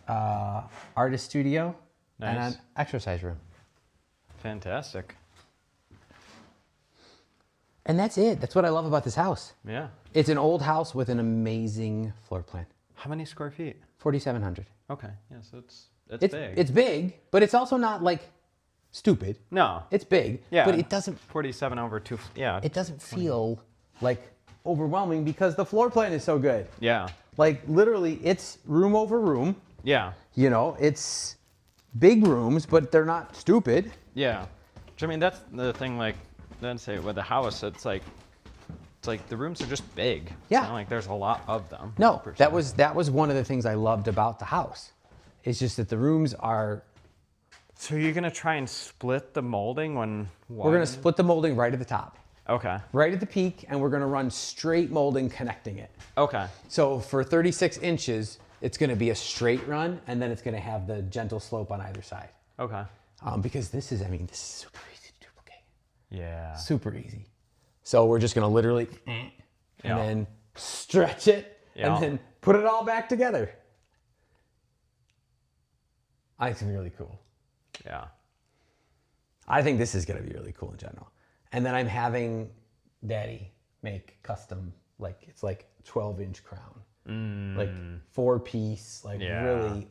artist studio, and Nice. an exercise room. Fantastic. And that's it. That's what I love about this house. Yeah. It's an old house with an amazing floor plan. How many square feet? 4,700. Okay. Yeah, so it's It's big. It's big, but it's also not like stupid. No. It's big, Yeah. but it doesn't 47 over 2. Yeah. it doesn't feel like overwhelming because the floor plan is so good. Yeah. Like literally it's room over room. Yeah. You know, it's big rooms, but they're not stupid. Yeah. Which, I mean, that's the thing, like, then say with the house, it's like the rooms are just big. Yeah. It's not like there's a lot of them. No, per se. that was one of the things I loved about the house. It's just that the rooms are. So you're gonna try and split the molding when We're gonna split the molding right at the top, Okay. right at the peak, and we're gonna run straight molding connecting it. Okay. So for 36 inches, it's gonna be a straight run, and then it's gonna have the gentle slope on either side. Okay. Because this is super easy to duplicate. Yeah. Super easy. So we're just gonna literally and Yeah. then stretch it Yeah. and then put it all back together. I think it's gonna be really cool. Yeah. I think this is gonna be really cool in general. And then I'm having Daddy make custom, it's like 12-inch crown. Like 4-piece, Yeah. really,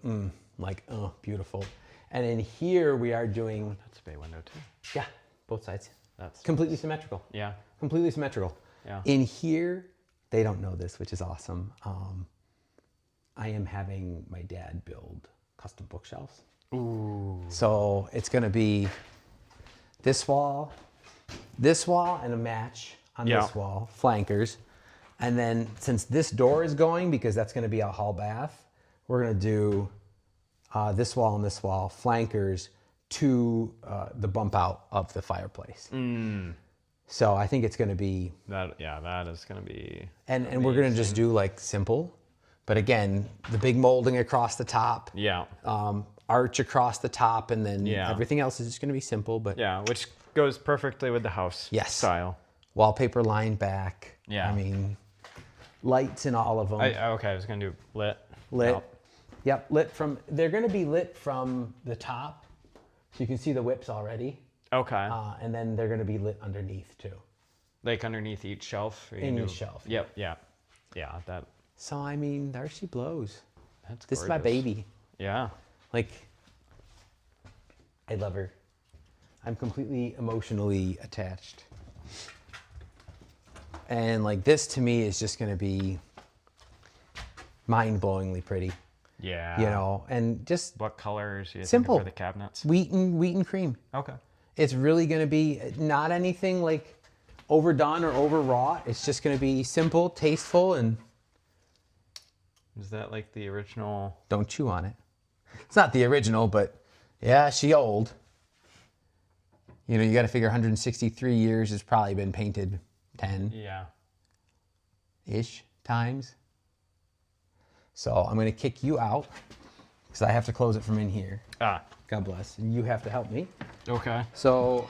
beautiful. And in here we are doing, That's a bay window too. yeah, both sides. That's Completely symmetrical. Yeah. Completely symmetrical. Yeah. In here, they don't know this, which is awesome. I am having my dad build custom bookshelves. Ooh. So it's going to be this wall, and a match on Yeah. this wall, flankers. And then since this door is going, because that's going to be a hall bath, we're going to do this wall and this wall, flankers to the bump out of the fireplace. So I think it's going to be, That is gonna be. and we're going to just do like simple, but again, the big molding across the top, Yeah. arch across the top, and then Yeah. everything else is just going to be simple, but Yeah, which goes perfectly with the house Yes. style. wallpaper lined back. Yeah. I mean, lights in all of them. Okay, I was gonna do lit. Lit. Yep, they're going to be lit from the top. So you can see the whips already. Okay. And then they're going to be lit underneath too. Like underneath each shelf? Or you In do- the shelf. Yep, yeah. Yeah, So, I mean, there she blows. that's This is my gorgeous. baby. Yeah. Like, I love her. I'm completely emotionally attached. And like this to me is just going to be mind-blowingly pretty, Yeah. you know, and just What colors are you Simple. thinking for the cabinets? wheat and cream. Okay. It's really going to be not anything like overdone or overwrought. It's just going to be simple, tasteful, and Is that like the original? don't chew on it. It's not the original, but yeah, she old. You know, you got to figure 163 years has probably been painted 10-ish Yeah. times. So I'm going to kick you out because I have to close it from in here. Ah. God bless. And you have to help me. Okay. So